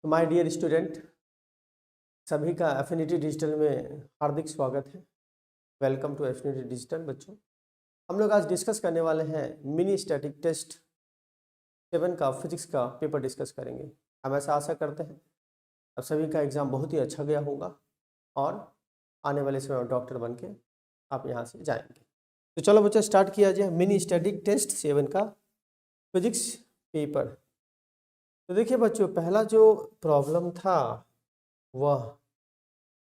तो my dear student, सभी का एफिनिटी डिजिटल में हार्दिक स्वागत है। Welcome to Affinity Digital. बच्चों, हम लोग आज डिस्कस करने वाले हैं मिनी स्टैटिक टेस्ट 7 का फिजिक्स का पेपर डिस्कस करेंगे। हम ऐसा आशा करते हैं अब सभी का एग्ज़ाम बहुत ही अच्छा गया होगा और आने वाले समय में डॉक्टर बन के आप यहाँ से जाएंगे। तो चलो बच्चों, स्टार्ट किया जाए मिनी स्टैटिक टेस्ट 7 का फिजिक्स पेपर। तो देखिए बच्चों, पहला जो प्रॉब्लम था वह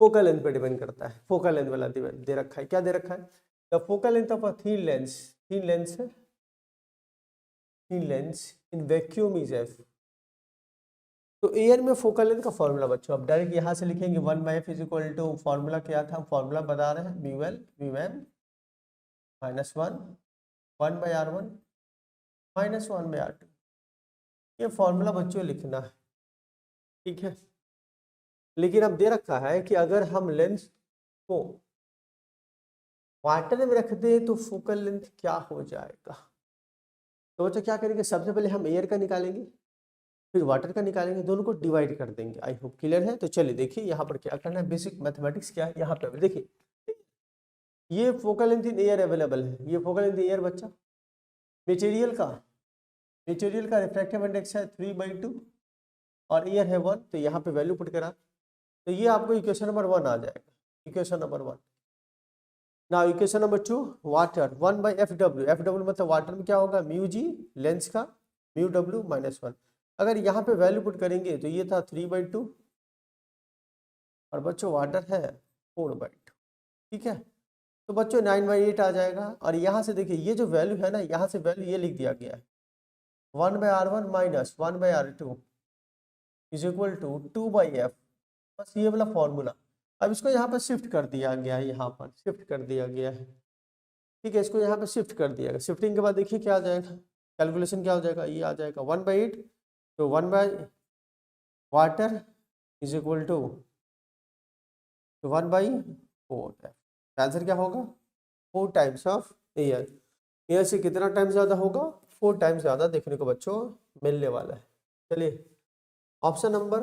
फोकल लेंथ पे डिपेंड करता है। फोकल लेंथ वाला दे रखा है। क्या दे रखा है? The focal length of a thin lens in vacuum is F. तो एयर में फोकल लेंथ का फॉर्मूला बच्चों, अब डायरेक्ट यहाँ से लिखेंगे 1/f is equal to, formula क्या था? फॉर्मूला बता रहे हैं म्यूएल म्यूएम -1 1/r1 -1/r2। ये फॉर्मूला बच्चों लिखना है, ठीक है। लेकिन अब दे रखा है कि अगर हम लेंस को वाटर में रख दें तो फोकल लेंथ क्या हो जाएगा। तो बच्चों क्या करेंगे, सबसे पहले हम एयर का निकालेंगे, फिर वाटर का निकालेंगे, दोनों को डिवाइड कर देंगे। आई होप क्लियर है। तो चलिए देखिए यहाँ पर क्या करना है, बेसिक मैथमेटिक्स क्या है। यहाँ पे देखिए ये focal length in air available है, ये फोकल लेंथ एयर बच्चा। मटेरियल का रिफ्रैक्टिव इंडेक्स है 3/2 और एयर है 1, तो यहाँ पे वैल्यू पुट करा तो ये आपको इक्वेशन नंबर 1 आ जाएगा। Equation number 1। Now equation number 2, water 1/FW। FW मतलब वाटर में क्या होगा? म्यू जी लेंस का, म्यू W -1। अगर यहाँ पे वैल्यू पुट करेंगे तो ये था 3/2 और बच्चों वाटर है 4/2, ठीक है। तो बच्चों 9/8 आ जाएगा। और यहाँ से देखिए ये जो वैल्यू है ना, यहाँ से वैल्यू ये लिख दिया गया है 1/r1 - 1/r2 is equal to 2/f। बस ये वाला फॉर्मूला। अब इसको यहाँ पर शिफ्ट कर दिया गया है, यहाँ पर शिफ्ट कर दिया गया है, ठीक है। इसको यहाँ पे शिफ्ट कर दिया गया। शिफ्टिंग के बाद देखिए क्या आ जाएगा, कैलकुलेशन क्या हो जाएगा, ये आ जाएगा 1/8। तो 1 water is equal to 1/4। Answer क्या होगा? 4 टाइम्स ऑफ एयर। एयर से कितना टाइम ज़्यादा होगा? 4 टाइम्स ज़्यादा देखने को बच्चों मिलने वाला है। चलिए option number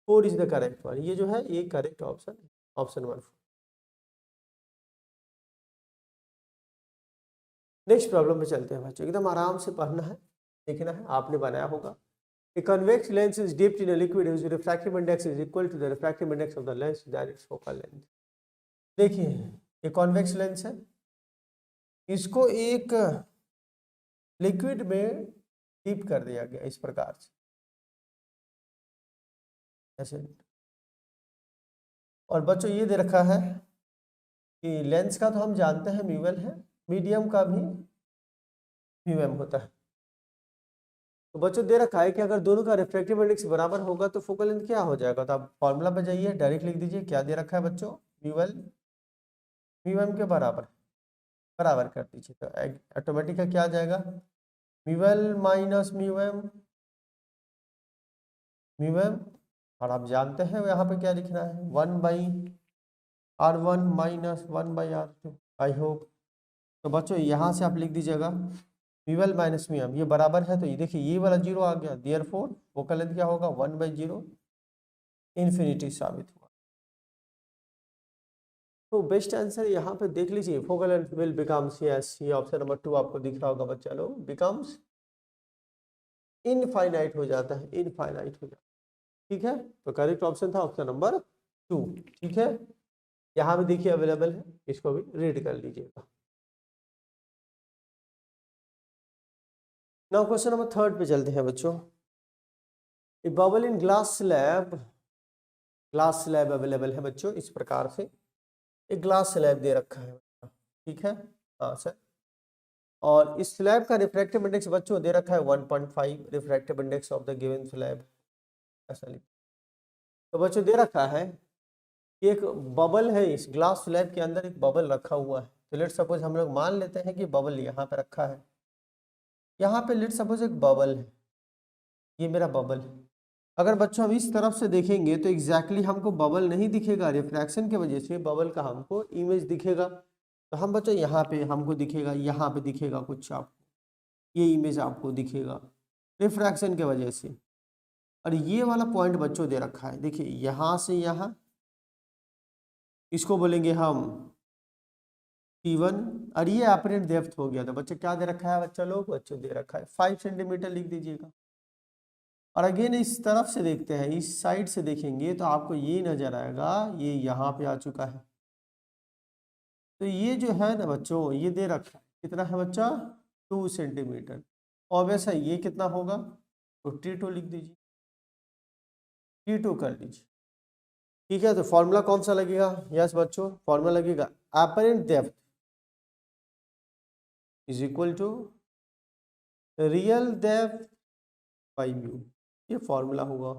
4 is the correct one. ये जो है ये करेक्ट ऑप्शन है, ऑप्शन नंबर 4। नेक्स्ट प्रॉब्लम पे चलते हैं बच्चों, एकदम आराम से पढ़ना है, देखना है, आपने बनाया होगा। A convex lens is dipped in a liquid whose refractive index is equal to the refractive index of the lens that its focal length। देखिए ये कॉन्वेक्स लेंस है, इसको एक लिक्विड में डिप कर दिया गया इस प्रकार से ऐसे। और बच्चों ये दे रखा है कि लेंस का तो हम जानते हैं म्यूएल है, मीडियम का भी म्यूएम होता है। तो बच्चों दे रखा है कि अगर दोनों का रिफ्रैक्टिव इंडेक्स बराबर होगा तो फोकल लेंथ क्या हो जाएगा। तो आप फॉर्मूला पे जाइए, डायरेक्ट लिख दीजिए। क्या दे रखा है बच्चों? म्यूएल म्यूएम के बराबर बराबर कर दीजिए, तो ऑटोमेटिक क्या आ जाएगा? म्यूएल माइनस म्यूएम म्यूएम। और आप जानते हैं यहाँ पे क्या लिखना है, 1/r1 - 1/r2। I hope. तो बच्चों यहाँ से आप लिख दीजिएगा म्यूएल माइनस म्यूएम, ये बराबर है। तो ये देखिए ये वाला 0 आ गया, देयरफॉर फोकल लेंथ क्या होगा? 1/0 इन्फिनिटी साबित हुआ। तो बेस्ट आंसर यहाँ पे देख लीजिए, focal length will becomes, yes ये ऑप्शन नंबर 2 आपको दिख रहा होगा बच्चा लोग, बिकम्स इनफाइनाइट हो जाता है, इनफाइनाइट हो जाता है, ठीक है। तो करेक्ट ऑप्शन था ऑप्शन नंबर 2, ठीक है। यहाँ भी देखिए अवेलेबल है, इसको भी रीड कर लीजिएगा। नाउ क्वेश्चन नंबर 3 पे चलते हैं बच्चों। ए bubble in glass slab available है बच्चों इस प्रकार से। एक ग्लास स्लैब दे रखा है, ठीक है। हाँ सर। और इस स्लैब का रिफ्रैक्टिव इंडेक्स बच्चों दे रखा है 1.5, refractive index of the given slab ऐसा लिख। तो बच्चों दे रखा है कि एक बबल है, इस ग्लास स्लैब के अंदर एक बबल रखा हुआ है। तो लेट सपोज हम लोग मान लेते हैं कि बबल यहाँ पे रखा है, यहाँ पे लेट सपोज एक बबल है, ये मेरा बबल है। अगर बच्चों हम इस तरफ से देखेंगे तो एग्जैक्टली हमको बबल नहीं दिखेगा, रिफ्रैक्शन की वजह से बबल का हमको इमेज दिखेगा। तो हम बच्चों यहाँ पे हमको दिखेगा, यहाँ पे दिखेगा कुछ आपको, ये इमेज आपको दिखेगा रिफ्रैक्शन के वजह से। और ये वाला पॉइंट बच्चों दे रखा है, देखिए यहाँ से यहाँ, इसको बोलेंगे हम T1, और ये अपरेंट डेप्थ हो गया। तो बच्चे क्या दे रखा है बच्चा लोग, बच्चों दे रखा है 5 सेंटीमीटर लिख दीजिएगा। और अगेन इस तरफ से देखते हैं, इस साइड से देखेंगे तो आपको ये नजर आएगा, ये यहाँ पे आ चुका है। तो ये जो है ना बच्चों, ये दे रखा है कितना है बच्चा, 2 सेंटीमीटर। ऑब्वियस है ये कितना होगा, तो T2 लिख दीजिए, T2 कर लीजिए। ठीक है, तो फॉर्मूला कौन सा लगेगा, यस बच्चों फॉर्मूला लगेगा apparent depth is equal to real depth by mu, ये फॉर्मूला होगा।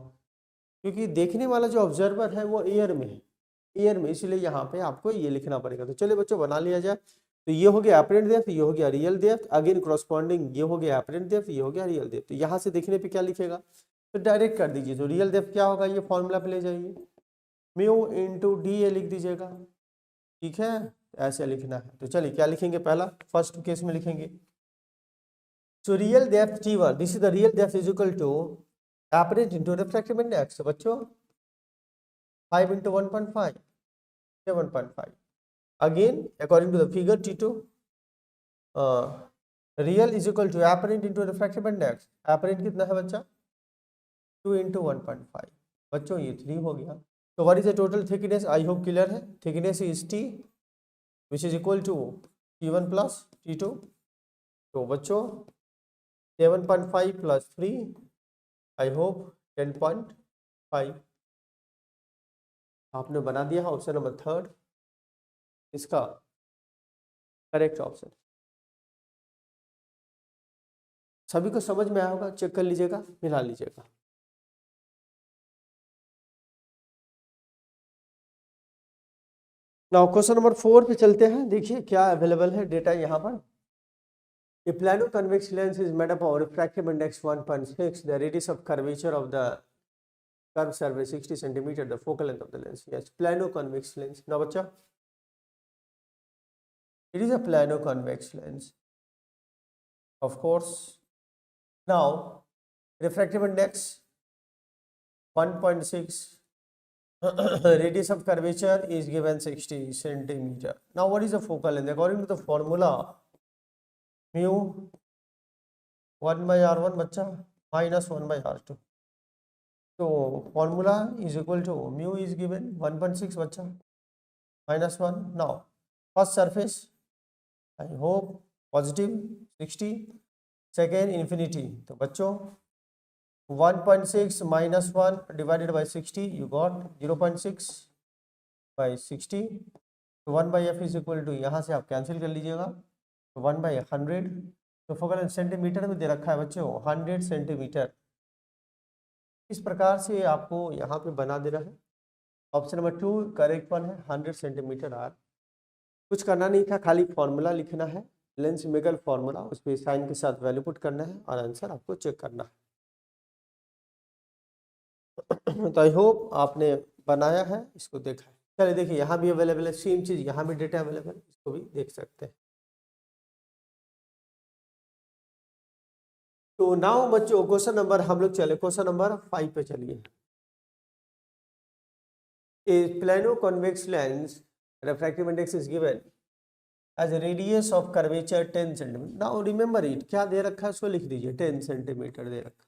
क्योंकि देखने वाला जो ऑब्जर्वर है वो एयर में है, एयर में, इसलिए यहाँ पे आपको ये लिखना पड़ेगा। तो चलिए बच्चों बना लिया जाए। तो ये हो गया अपरेंट डेप्थ, ये हो गया रियल डेप्थ, अगेन कॉरस्पॉन्डिंग ये हो गया अपरेंट डेप्थ, ये हो गया रियल डेप्थ। तो यहाँ से देखने पे क्या लिखेगा, तो डायरेक्ट कर दीजिए। तो रियल डेप्थ क्या होगा, ये फॉर्मूला पे ले जाइए, म्यू इंटू डी ए लिख दीजिएगा। ठीक है, ऐसे लिखना है। तो चलिए क्या लिखेंगे, पहला फर्स्ट केस में लिखेंगे, so real depth T1, this is the real depth is equal to apparent into refractive index. बच्चों 5 into 1.5, 7.5. Again, according to the figure T2, real is equal to apparent into refractive index. Apparent कितना है बच्चा, 2 into 1.5। बच्चों ये 3 हो गया। तो what is the total thickness? I hope clear है। Thickness is T, which is equal to T1 plus T2। तो बच्चों 7.5 plus 3, I hope 10.5। आपने बना दिया है ऑप्शन नंबर 3 इसका करेक्ट ऑप्शन। सभी को समझ में आया होगा, चेक कर लीजिएगा, मिला लीजिएगा। नाउ क्वेश्चन नंबर 4 पे चलते हैं। देखिए क्या अवेलेबल है डेटा यहाँ पर। A plano convex lens is made up of refractive index 1.6, the radius of curvature of the curve surface 60 centimeter, the focal length of the lens. Yes, plano convex lens. Now बच्चा, it is a plano convex lens, of course. Now refractive index 1.6, radius of curvature is given 60 centimeter. Now what is the focal length? According to the formula, mu 1 by r1 बच्चा minus 1 by r2. So formula is equal to mu is given 1.6 बच्चा minus 1. Now first surface, I hope positive 60, second infinity. तो बच्चों 1.6 minus 1 divided by 60, you got 0.6 by 60. तो 1 by f is equal to, यहाँ से आप cancel कर लीजिएगा, तो 1 by 100। तो फोकल लेंथ सेंटीमीटर में दे रखा है बच्चों 100 सेंटीमीटर। इस प्रकार से आपको यहाँ पे बना देना है। ऑप्शन नंबर 2 करेक्ट वन है, 100 सेंटीमीटर आर। कुछ करना नहीं था, खाली फॉर्मूला लिखना है, लेंस मेगल फॉर्मूला, उस पर साइन के साथ वैल्यू पुट करना है और आंसर आपको चेक करना है। तो आई होप आपने बनाया है, इसको देखा है। चलिए देखिए यहाँ भी अवेलेबल है सेम चीज, यहाँ भी डेटा अवेलेबल है, इसको भी देख सकते हैं। तो नाउ बच्चों क्वेश्चन नंबर, हम लोग चले क्वेश्चन नंबर 5 पे चलिए। A plano convex lens refractive index is given as a radius of curvature 10 cm. Now remember it, क्या दे रखा है उसको लिख दीजिए, 10 सेंटीमीटर दे रखा।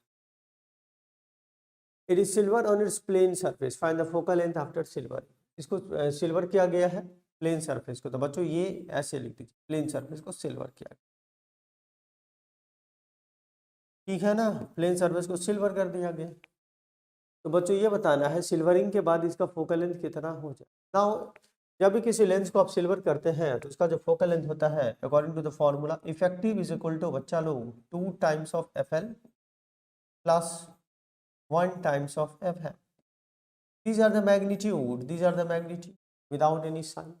It is silver on its plane surface. Find the focal length after silver. इसको silver किया गया है प्लेन सरफेस को। तो बच्चों ये ऐसे लिख दीजिए, प्लेन सरफेस को सिल्वर किया गया, ठीक है ना, प्लेन सरफेस को सिल्वर कर दिया गया। तो बच्चों ये बताना है सिल्वरिंग के बाद इसका फोकल लेंथ कितना हो जाए। नाउ जब भी किसी लेंस को आप सिल्वर करते हैं तो उसका जो फोकल लेंथ होता है according to the formula, effective is equal to बच्चा लोग 2 times of FL plus 1 times of FM. These are the magnitude, these are the magnitude without any sign.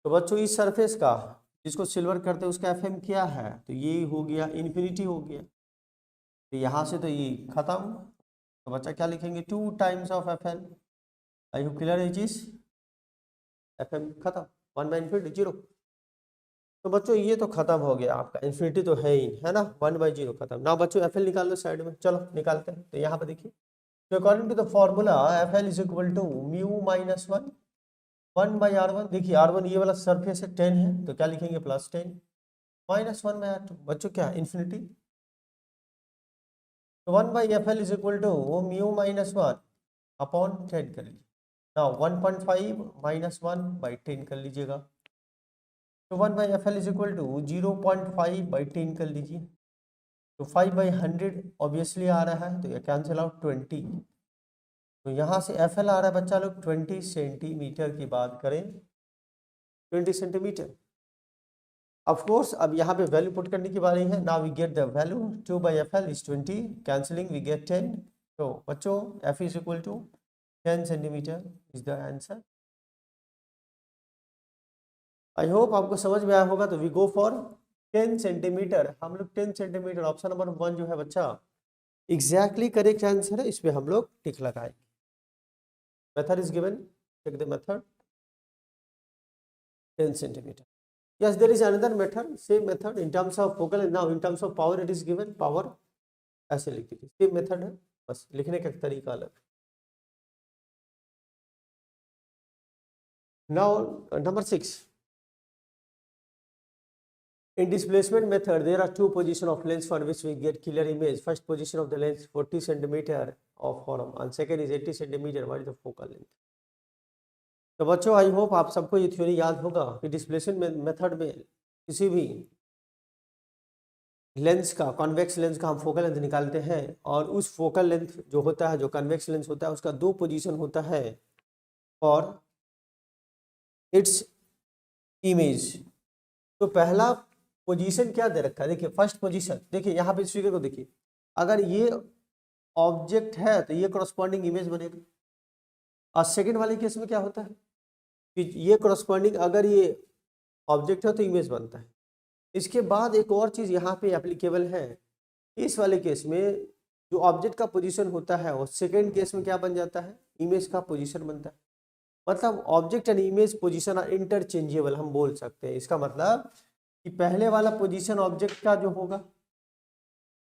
तो बच्चों इस सरफेस का जिसको सिल्वर करते हैं उसका FM क्या है, तो ये हो गया इन्फिनिटी हो गया। तो यहाँ से तो ये खत्म, तो बच्चा क्या लिखेंगे 2 times of FL। I hope clear है चीज, FM खत्म, 1 by infinity 0। तो बच्चों ये तो खत्म हो गया आपका, इन्फिनिटी तो है ही है ना, 1 by 0 खत्म। ना बच्चों FL निकाल लो साइड में, चलो निकालते हैं। तो यहाँ पे देखिए तो according to the formula f l is equal to mu minus one, 1/r1। देखिए r1 ये वाला सरफेस है 10 है, तो क्या लिखेंगे +10 माइनस 1/r2। बच्चों क्या इन्फिनिटी, तो 1/fl is equal to mu minus 1 upon 10 कर लीजिए। नाउ 1.5 माइनस 1/10 कर लीजिएगा, तो 1/fl इज इक्वल टू 0.5/10 कर लीजिए। तो 5/100 ऑब्वियसली आ रहा है, तो ये कैंसिल आउट 20। तो यहाँ से एफ एल आ रहा है बच्चा लोग 20 सेंटीमीटर की बात करें, 20 सेंटीमीटर। ऑफ कोर्स अब यहाँ पे वैल्यू पुट करने की बारी है। Now we get the value 2/fl is 20, cancelling we get 10। तो बच्चों f is equal to 10 centimetre is the answer. I hope आपको समझ में आया होगा। तो वी गो फॉर 10 सेंटीमीटर। हम लोग 10 सेंटीमीटर ऑप्शन नंबर 1 जो है बच्चा एग्जैक्टली करेक्ट आंसर है, इस पे हम लोग टिक लगाएंगे। Method is given, check the method 10 centimetre. Yes, there is another method, same method in terms of focal and now in terms of power it is given power ऐसे लिख दीजिए, same method है, बस लिखने का तरीका अलग। Now number 6, in displacement method there are two position of lens for which we get clear image. First position of the lens 40 centimeter of form and second is 80 centimeter. What is the focal length? तो बच्चों I hope आप सबको ये theory याद होगा कि displacement method में किसी भी लेंस का, कॉन्वेक्स लेंस का हम फोकल लेंथ निकालते हैं और उस फोकल लेंथ जो होता है, जो कन्वेक्स लेंस होता है, उसका 2 पोजीशन होता है और इट्स इमेज। तो पहला पोजीशन क्या दे रखा है, देखिए फर्स्ट पोजीशन, देखिए यहाँ पे इस फिगर को देखिए, अगर ये ऑब्जेक्ट है तो ये कॉरस्पॉन्डिंग इमेज बनेगा। और सेकेंड वाले केस में क्या होता है कि ये कॉरस्पॉन्डिंग, अगर ये ऑब्जेक्ट है तो इमेज बनता है। इसके बाद एक और चीज़ यहाँ पे एप्लीकेबल है, इस वाले केस में जो ऑब्जेक्ट का पोजीशन होता है वो सेकेंड केस में क्या बन जाता है, इमेज का पोजीशन बनता है। मतलब object and image position are interchangeable हम बोल सकते हैं। इसका मतलब कि पहले वाला पोजीशन ऑब्जेक्ट का जो होगा,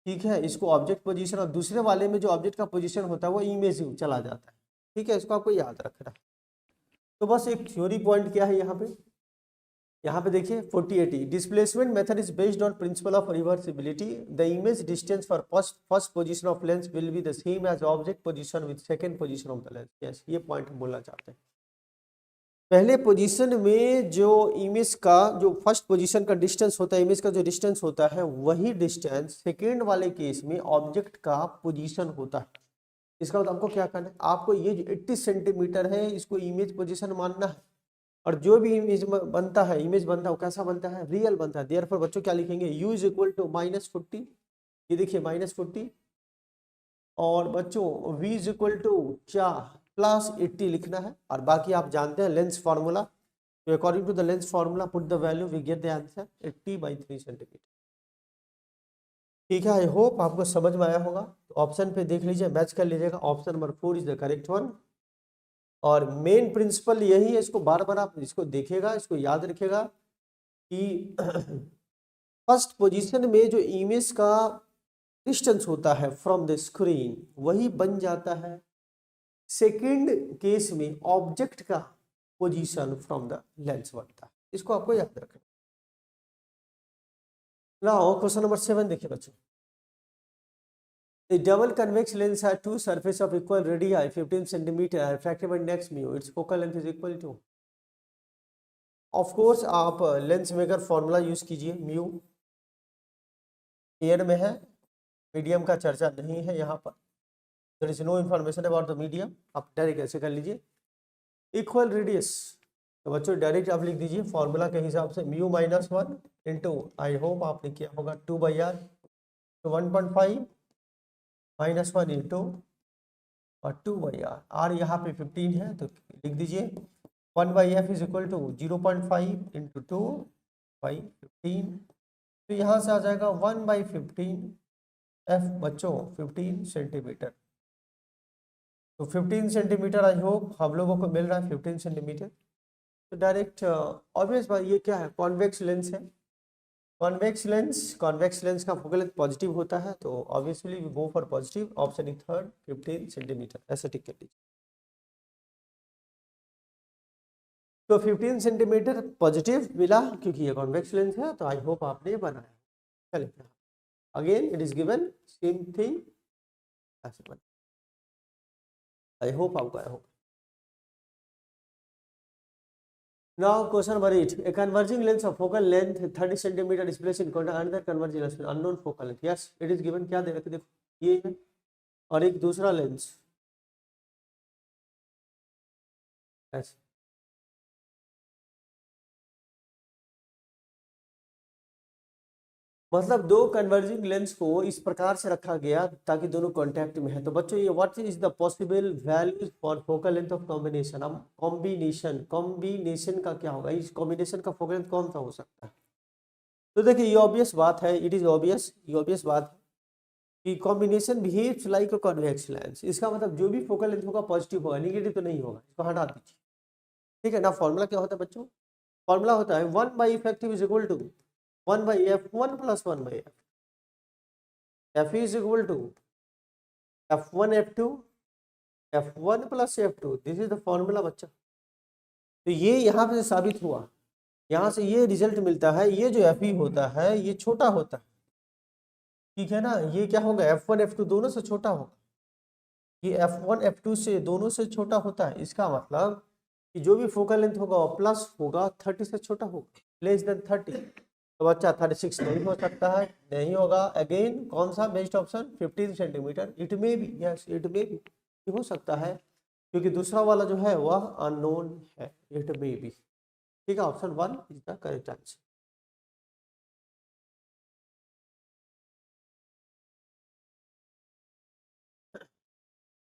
ठीक है, इसको ऑब्जेक्ट पोजीशन, और दूसरे वाले में जो ऑब्जेक्ट का पोजीशन होता है वो इमेज चला जाता है। ठीक है, इसको आपको याद रखना है। तो बस एक थ्योरी पॉइंट क्या है यहाँ पे देखिए 40-80 displacement method is based on principle of reversibility. The image distance for first position of lens will be the same as object position with second position of the lens. Yes, ये point हम बोलना चाहते हैं। पहले position में जो image का जो फर्स्ट पोजीशन का डिस्टेंस होता है, इमेज का जो डिस्टेंस होता है, वही डिस्टेंस सेकेंड वाले केस में ऑब्जेक्ट का पोजीशन होता है। इसका मतलब आपको क्या करना है, आपको ये जो 80 सेंटीमीटर है इसको इमेज पोजीशन मानना है, और जो भी इमेज बनता है, वो कैसा बनता है, रियल बनता है। देयरफॉर बच्चों क्या लिखेंगे, u इज इक्वल टू -40, ये देखिए -40, और बच्चों v इज इक्वल टू क्या +80 लिखना है। और बाकी आप जानते हैं लेंस फार्मूला, तो according to the lens formula put the value, we get the answer 80/3 centimetre. ठीक है, आई होप आपको समझ में आया होगा। तो ऑप्शन पे देख लीजिए, मैच कर लीजिएगा, option number 4 is the correct one. और मेन प्रिंसिपल यही है, इसको बार बार आप इसको देखिएगा, इसको याद रखिएगा कि फर्स्ट पोजीशन में जो इमेज का डिस्टेंस होता है फ्रॉम द स्क्रीन वही बन जाता है सेकंड केस में ऑब्जेक्ट का पोजीशन फ्रॉम द लेंस बनता है। इसको आपको याद रखना। नाउ क्वेश्चन नंबर 7 देखिए बच्चों, The double convex lens has two surfaces of equal radii, 15 cm, refractive index mu. Its focal length is equal to. Of course, आप लेंस मेकर फॉर्मूला यूज कीजिए, म्यू एयर में है, medium का चर्चा नहीं है यहाँ पर। There is no information about the medium, आप डायरेक्ट ऐसे कर लीजिए। इक्वल रेडियस, तो बच्चों डायरेक्ट आप लिख दीजिए फॉर्मूला के हिसाब से, म्यू -1 इंटू, आई होप आपने किया होगा, 2/r, तो 1.5 -1 इंटू और 2/r, r यहाँ पे 15 है तो लिख दीजिए 1/f is equal to 0.5 into 2/15। तो यहाँ से आ जाएगा 1/15, f बच्चों 15 सेंटीमीटर। तो 15 सेंटीमीटर आई होप हम लोगों को मिल रहा है 15 सेंटीमीटर। तो डायरेक्ट ऑब्वियस बात, ये क्या है, कॉन्वेक्स लेंस है, कॉन्वेक्स लेंस का फोकल लेंथ पॉजिटिव होता है, तो obviously we go for positive. Option is third 15 centimetre, ऐसा टिक कर लीजिए। तो 15 सेंटीमीटर पॉजिटिव मिला क्योंकि ये कॉन्वेक्स लेंस है, तो आई होप आपने बनाया। चलिए again it is given same thing, ऐसे बना। आई होप आपको आया होगा। Now question number 8. A converging lens of focal length 30 centimeter is placed in contact another converging lens with unknown focal length. Yes, it is given. क्या दे रखे देखो ये है और एक दूसरा लेंस ऐसे। मतलब दो कन्वर्जिंग लेंस को इस प्रकार से रखा गया ताकि दोनों कांटेक्ट में है। तो बच्चों ये what is the possible values for focal length of combination. अब कॉम्बिनेशन का क्या होगा, इस कॉम्बिनेशन का फोकल लेंथ कौन सा हो सकता है। तो देखिए ये ऑब्वियस बात है, इट इज ऑब्वियस, ये ऑब्वियस बात है कि combination behaves like a convex lens. इसका मतलब जो भी फोकल लेंथ होगा पॉजिटिव होगा, नेगेटिव तो नहीं होगा, इसको हटा दीजिए। ठीक है ना। फॉर्मूला क्या होता है बच्चों, फॉर्मूला होता है 1 by effective is equal to 1 by f1 plus 1 by f is equal to f1 f2 f1 plus f2। This is the formula बच्चा। तो ये यहाँ पे साबित हुआ, यहाँ से ये रिजल्ट मिलता है, ये जो fe होता है ये छोटा होता है, ठीक है ना। ये क्या होगा, f1 f2 दोनों से छोटा होगा, ये f1 f2 से दोनों से छोटा होता है। इसका मतलब कि जो भी फोकल लेंथ होगा वो प्लस होगा 30 से छोटा होगा, लेस देन 30। तो बच्चा 36 नहीं हो सकता है, नहीं होगा। अगेन कौन सा best option 15 centimetre. It may be, yes it may be, हो सकता है क्योंकि दूसरा वाला जो है वह अननोन है, इट मे बी। ठीक है, option 1 is the correct answer.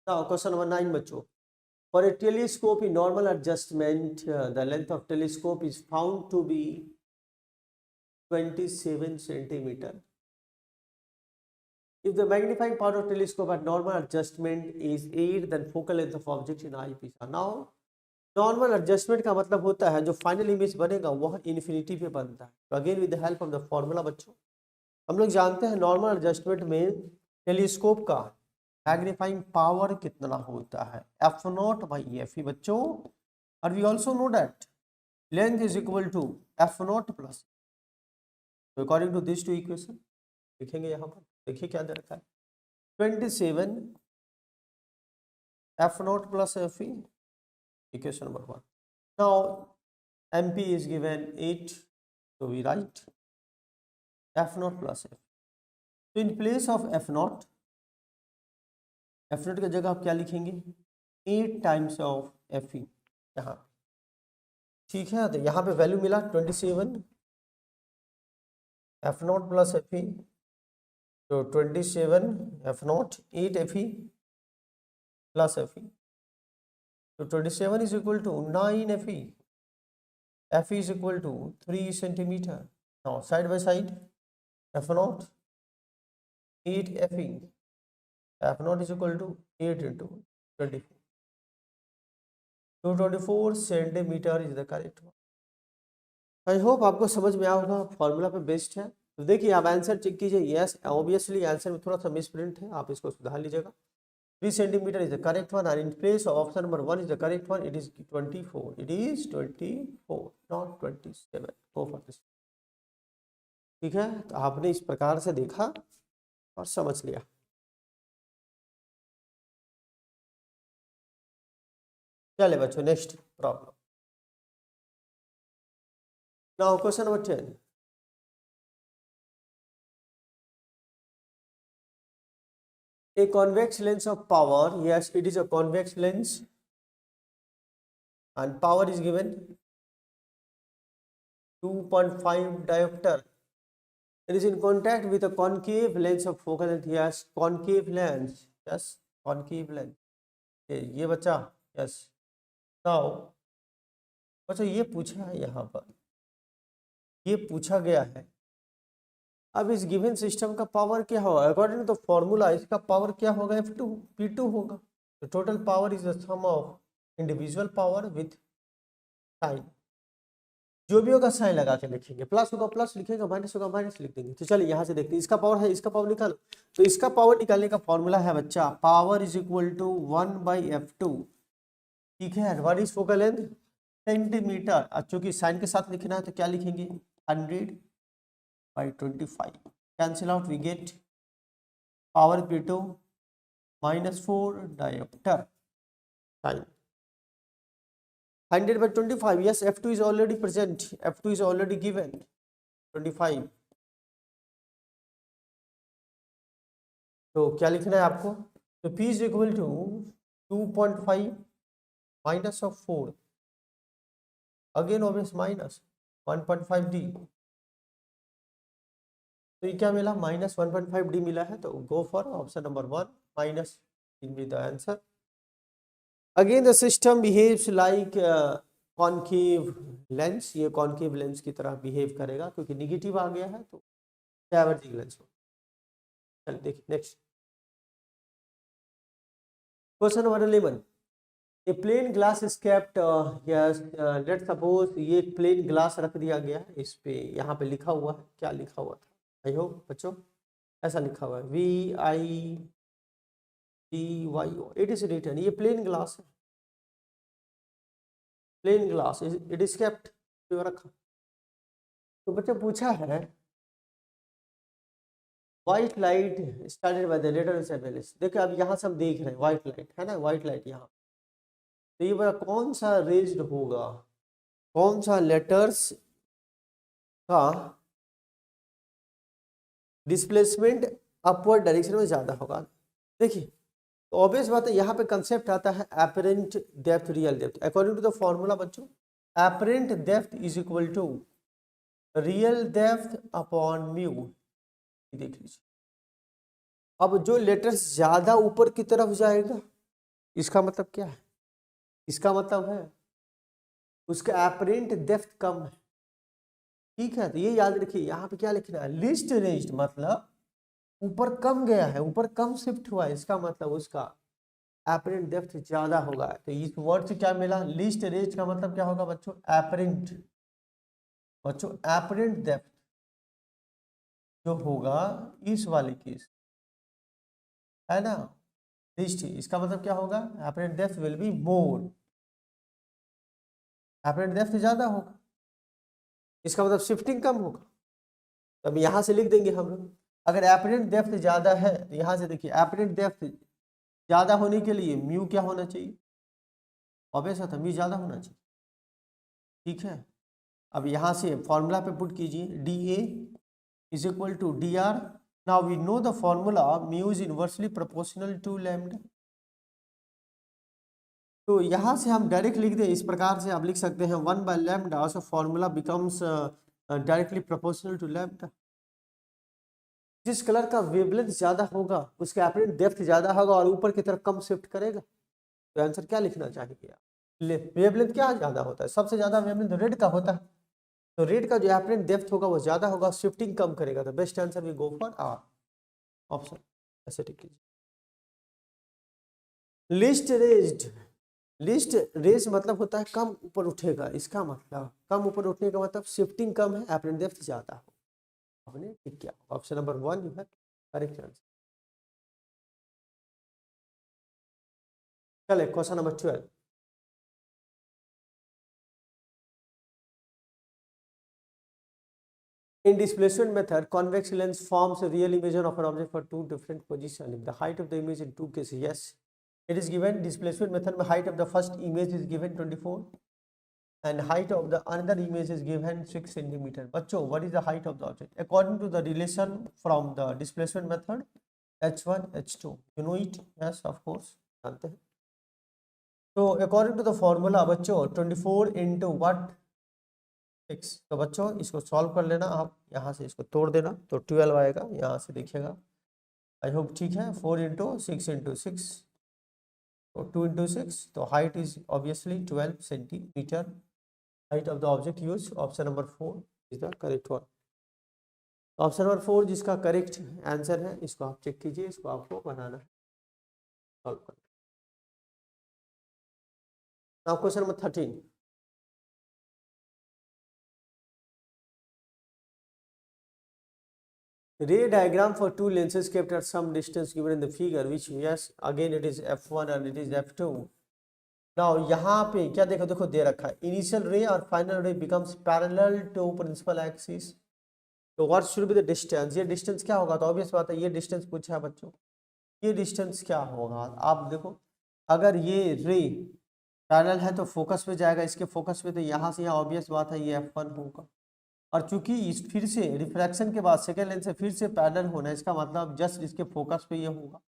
Now question number 9 बच्चों। For a telescope in normal adjustment, the length of telescope is found to be 27 centimeter. If the magnifying power of telescope at normal adjustment is 8, then focal length of object in eyepiece. Now normal adjustment का मतलब होता है जो final image बनेगा वह infinity पे बनता है। तो again with the help of the formula बच्चों हम लोग जानते हैं नॉर्मल एडजस्टमेंट में टेलीस्कोप का मैग्नीफाइंग पावर कितना होता है, f0 बाई f बच्चों। और we also know that length is equal to f0 plus. तो according to this two equation लिखेंगे यहाँ पर, देखिए क्या दे रखा है 27 f0 plus f, equation number 1. Now MP is given 8, so we write f0 plus f. So in place of f0 की जगह आप क्या लिखेंगे 8 टाइम्स ऑफ fe यहाँ। ठीक है, तो यहाँ पे वैल्यू मिला 27 f0 प्लस fe, तो 27 f0 8 fe प्लस fe, तो 27 is equal to 9 fe, fe is equal to 3 centimeter. Now side by side f0 8 fe, f0 is equal to 8 into 24, 224 centimetre is the correct one. I hope आपको समझ में आया होगा, formula पे based है। तो देखिए आप आंसर चेक कीजिए, यस ऑब्वियसली आंसर में थोड़ा सा मिसप्रिंट है, आप इसको सुधार लीजिएगा। 3 centimeter is the correct one, and in place of option number 1 is the correct one. It is 24. It is 24, not 27. Go for this. ठीक है, तो आपने इस प्रकार से देखा और समझ लिया। चले बच्चों next problem. Now question number 10। A convex lens of power, yes it is a convex lens and power is given 2.5 diopter. It is in contact with a concave lens of focal length, yes concave lens, yes concave lens। ये बच्चा yes। Now बच्चा ये पूछा है यहाँ पर, ये पूछा गया है अब इस गिवन सिस्टम का पावर क्या होगा, अकॉर्डिंग टू फॉर्मूला इसका पावर क्या होगा F2 P2 होगा। तो total power is the sum of individual power with time. जो भी होगा साइन लगा के लिखेंगे, प्लस होगा प्लस लिखेंगे, माइनस होगा माइनस लिख देंगे। तो चलिए यहाँ से देखते हैं, इसका पावर है, इसका पावर निकालो। तो इसका पावर निकालने का फॉर्मूला है बच्चा, power is equal to 1/f2, ठीक है। What is focal length, centimetre. अब चूंकि साइन के साथ लिखना है तो क्या लिखेंगे, 100/25, cancel out, we get power P2 -4 diopter sign 100/25। yes, f2 is already present, f2 is already given 25। तो क्या लिखना है आपको, तो p is equal to 2.5 minus of 4, again obvious minus 1.5d। तो ये क्या मिला, -1.5d मिला है। तो गो for option number 1 minus will be the answer। Again the system behaves like concave lens, ये concave lens की तरह बिहेव करेगा क्योंकि निगेटिव आ गया है तो डाइवर्जिंग लेंस हो। चलिए देखिए next question number 11। A plane glass is kept, yes, let suppose ये प्लेन ग्लास रख दिया गया है, इस पे यहाँ पे लिखा हुआ है, क्या लिखा हुआ था, आई होप बच्चों ऐसा लिखा हुआ है VITYO, इट इज रिटन, ये प्लेन ग्लास है, plane glass it is kept, रखा। तो बच्चा पूछा है white light started by the letter सेवेलिस। देखिए अब यहाँ से हम देख रहे हैं व्हाइट लाइट है ना, व्हाइट लाइट यहाँ, तो ये बड़ा कौन सा रेज्ड होगा, कौन सा लेटर्स का डिस्प्लेसमेंट अपवर्ड डायरेक्शन में ज्यादा होगा। देखिए तो ऑब्वियस बात है, यहाँ पे कंसेप्ट आता है apparent depth real depth. According to the formula बच्चों, apparent depth is equal to real depth upon mu. देख लीजिए, अब जो लेटर्स ज्यादा ऊपर की तरफ जाएगा इसका मतलब क्या है, इसका मतलब है उसका एपरेंट डेप्थ कम है, ठीक है। तो ये याद रखिए, यहाँ पे क्या लिखना है, लिस्ट रेंज्ड मतलब ऊपर कम गया है, ऊपर कम शिफ्ट हुआ है, इसका मतलब उसका एपरेंट डेप्थ ज्यादा होगा। तो इस वर्ड से क्या मिला, लिस्ट रेंज का मतलब क्या होगा बच्चों, एपरेंट, बच्चों एपरेंट डेप्थ जो होगा इस वाले केस है ना, लिस्ट, इसका मतलब क्या होगा, apparent depth will be more, apparent depth ज्यादा होगा, इसका मतलब शिफ्टिंग कम होगा। तो अब यहाँ से लिख देंगे हम लोग, अगर एपरेंट डेप्थ ज्यादा है तो यहाँ से देखिए एपरेंट डेप्थ ज्यादा होने के लिए म्यू क्या होना चाहिए, ऑब्वियस था म्यू ज्यादा होना चाहिए, ठीक है। अब यहाँ से फॉर्मूला पे पुट कीजिए, DA is equal to DR। Now we know the formula, mu is inversely proportional to lambda. तो यहाँ से हम डायरेक्ट लिख दें इस प्रकार से, आप लिख सकते हैं 1/λ, so formula becomes directly proportional to lambda. जिस कलर का वेवलेंथ ज्यादा होगा उसका एपरेंट डेप्थ ज्यादा होगा और ऊपर की तरफ कम शिफ्ट करेगा। तो आंसर क्या लिखना चाहिए आप, वेवलेंथ क्या ज्यादा होता है, सबसे ज्यादा वेवलेंथ रेड का होता है, तो रेड का जो एपरेंट डेप्थ होगा वो ज्यादा होगा, शिफ्टिंग कम करेगा। तो best answer we go for our option, ऐसे टिक कीजिए। लिस्ट रेज्ड, लिस्ट रेज मतलब होता है कम ऊपर उठेगा, इसका मतलब कम ऊपर उठने का मतलब शिफ्टिंग कम है, एपरेंट डेप्थ ज्यादा हो। आपने ठीक किया, option number 1 you have correct answer. चले question number 12। In displacement method, convex lens forms a real image of an object for two different positions. If the height of the image in two cases, yes, it is given. Displacement method, the height of the first image is given 24, and height of the another image is given 6 centimeter. Bacho, what is the height of the object? According to the relation from the displacement method, h1, h2. You know it? Yes, of course. So according to the formula, बच्चों 24 into what? 6। तो बच्चों इसको solve कर लेना, आप यहाँ से इसको तोड़ देना तो 12 आएगा, यहाँ से देखिएगा, आई होप ठीक है। 4 इंटू 6 इंटू 6 तो 2 इंटू 6, तो height is obviously 12 centimetre. Height of the object use, option number 4 is the correct one. Option number 4 जिसका करेक्ट आंसर है, इसको आप चेक कीजिए, इसको आपको बनाना है, सॉल्व करना। Now question number 13। ray diagram for two lenses kept at some distance given in the figure, which yes again it is f1 and it is f2. now यहाँ पे क्या देखो देखो दे रखा है इनिशियल रे और final ray becomes parallel to principal axis, तो what should be the distance, ये डिस्टेंस क्या होगा, तो ऑब्वियस बात है ये डिस्टेंस पूछा है बच्चों, ये डिस्टेंस क्या होगा, आप देखो अगर ये रे पैरेलल है तो फोकस पे जाएगा, इसके फोकस पे, तो यहाँ से यहाँ ऑब्वियस बात है ये f1 होगा, और चूंकि इस फिर से रिफ्रैक्शन के बाद सेकेंड लेंस से फिर से पैरेलल होना है, इसका मतलब जस्ट इसके फोकस पे ये होगा,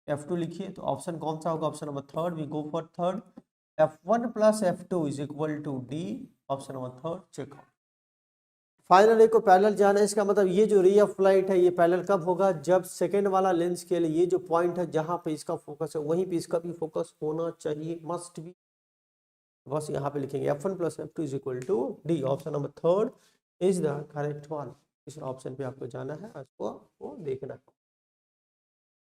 f2 लिखिए, तो ऑप्शन कौन सा होगा, option number third, we go for third, f1 plus f2 is equal to d, option number third check out. Final ray को पैरेलल जाना है, इसका मतलब ये जो रे ऑफ लाइट है ये पैरेलल कब होगा, जब सेकेंड वाला लेंस के लिए ये जो पॉइंट है जहाँ पे इसका फोकस है वहीं पे इसका भी फोकस होना चाहिए, मस्ट बी, बस यहाँ पे लिखेंगे f1 plus f2 is equal to d, option number third is the correct one, इस ऑप्शन पे आपको जाना है, आपको वो देखना है।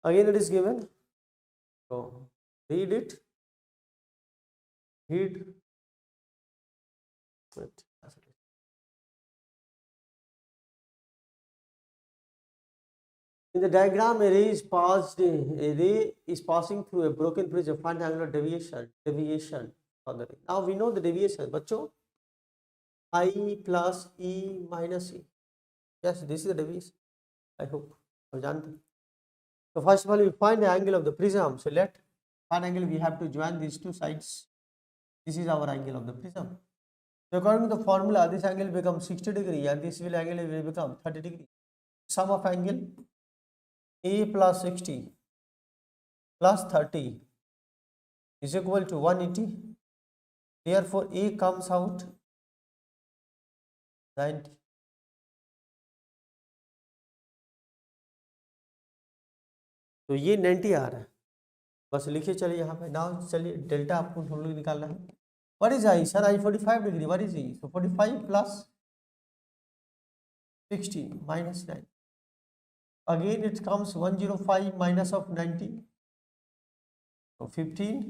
अगेन इट इज गिवन, तो read it, read in the diagram a ray is passing through a broken bridge of find angular deviation on the ray. Now we know the deviation बच्चों I plus E minus E, yes this is the deviation, I hope आप जानते हैं। So first of all we find the angle of the prism, so let one angle we have to join these two sides, this is our angle of the prism, so according to the formula this angle becomes 60 degree and this angle will become 30 degree, sum of angle A plus 60 plus 30 is equal to 180, therefore A comes out 90, तो ये 90 आ रहा है, बस लिखिए चलिए यहाँ पे, now चलिए डेल्टा आपको हम लोग निकालना है, what is I sir, I 45 degree, what is E, so 45 plus 60 minus 9, again it comes 105 minus of 90, so 15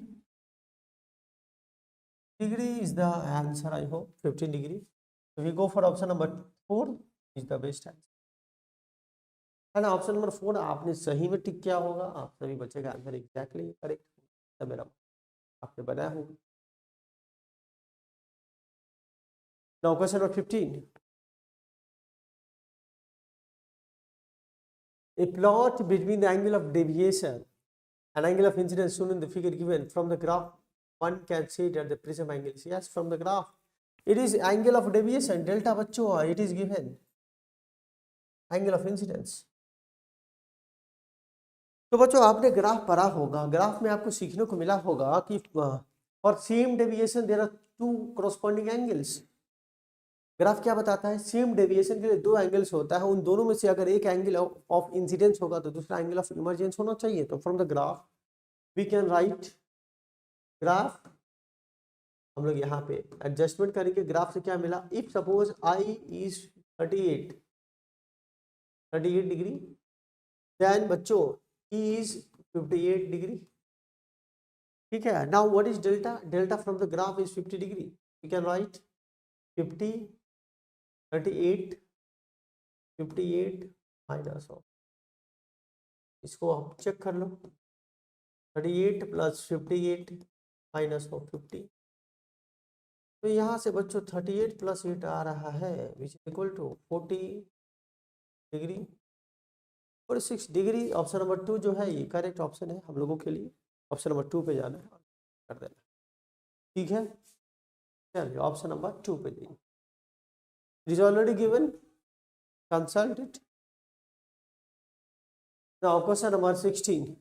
degree is the answer, I hope 15 degree, so we go for option number 4 is the best answer, है ना। Option number 4 आपने सही में टिक किया होगा, आप सभी बच्चे का आंसर एग्जैक्टली करेक्ट है, मेरा आपने बनाया होगा। Now question number 15, a plot between the angle of deviation and angle of incidence shown in the figure given from the graph, one can see that the prism angle is, yes from the graph it is angle of deviation delta बच्चों, it is given angle of incidence। तो बच्चों आपने graph पढ़ा होगा, graph में आपको सीखने को मिला होगा कि for same deviation there are two corresponding angles, graph क्या बताता है, सेम डेविएशन के लिए दो एंगल्स होता है, उन दोनों में से अगर एक एंगल ऑफ इंसिडेंस होगा तो दूसरा एंगल ऑफ इमर्जेंस होना चाहिए, तो from the graph we can write graph, हम लोग यहाँ पे एडजस्टमेंट करेंगे, ग्राफ से क्या मिला, if suppose I is 38 degree then बच्चों E is 58 degree, ठीक है। Now what is delta, delta from the graph is 50 degree, you can write 50 38 58 minus of, इसको आप चेक कर लो, 38 प्लस 58 माइनस ऑफ 50, तो यहाँ से बच्चों 38 प्लस 8 आ रहा है which is equal to 40 degree, 46 degree. Option number 2 जो है ये करेक्ट ऑप्शन है हम लोगों के लिए, ऑप्शन नंबर 2 पे जाना है, कर देना, ठीक है। चलिए ऑप्शन नंबर 2 पे जाइए, it is already given, consult it. Now question number 16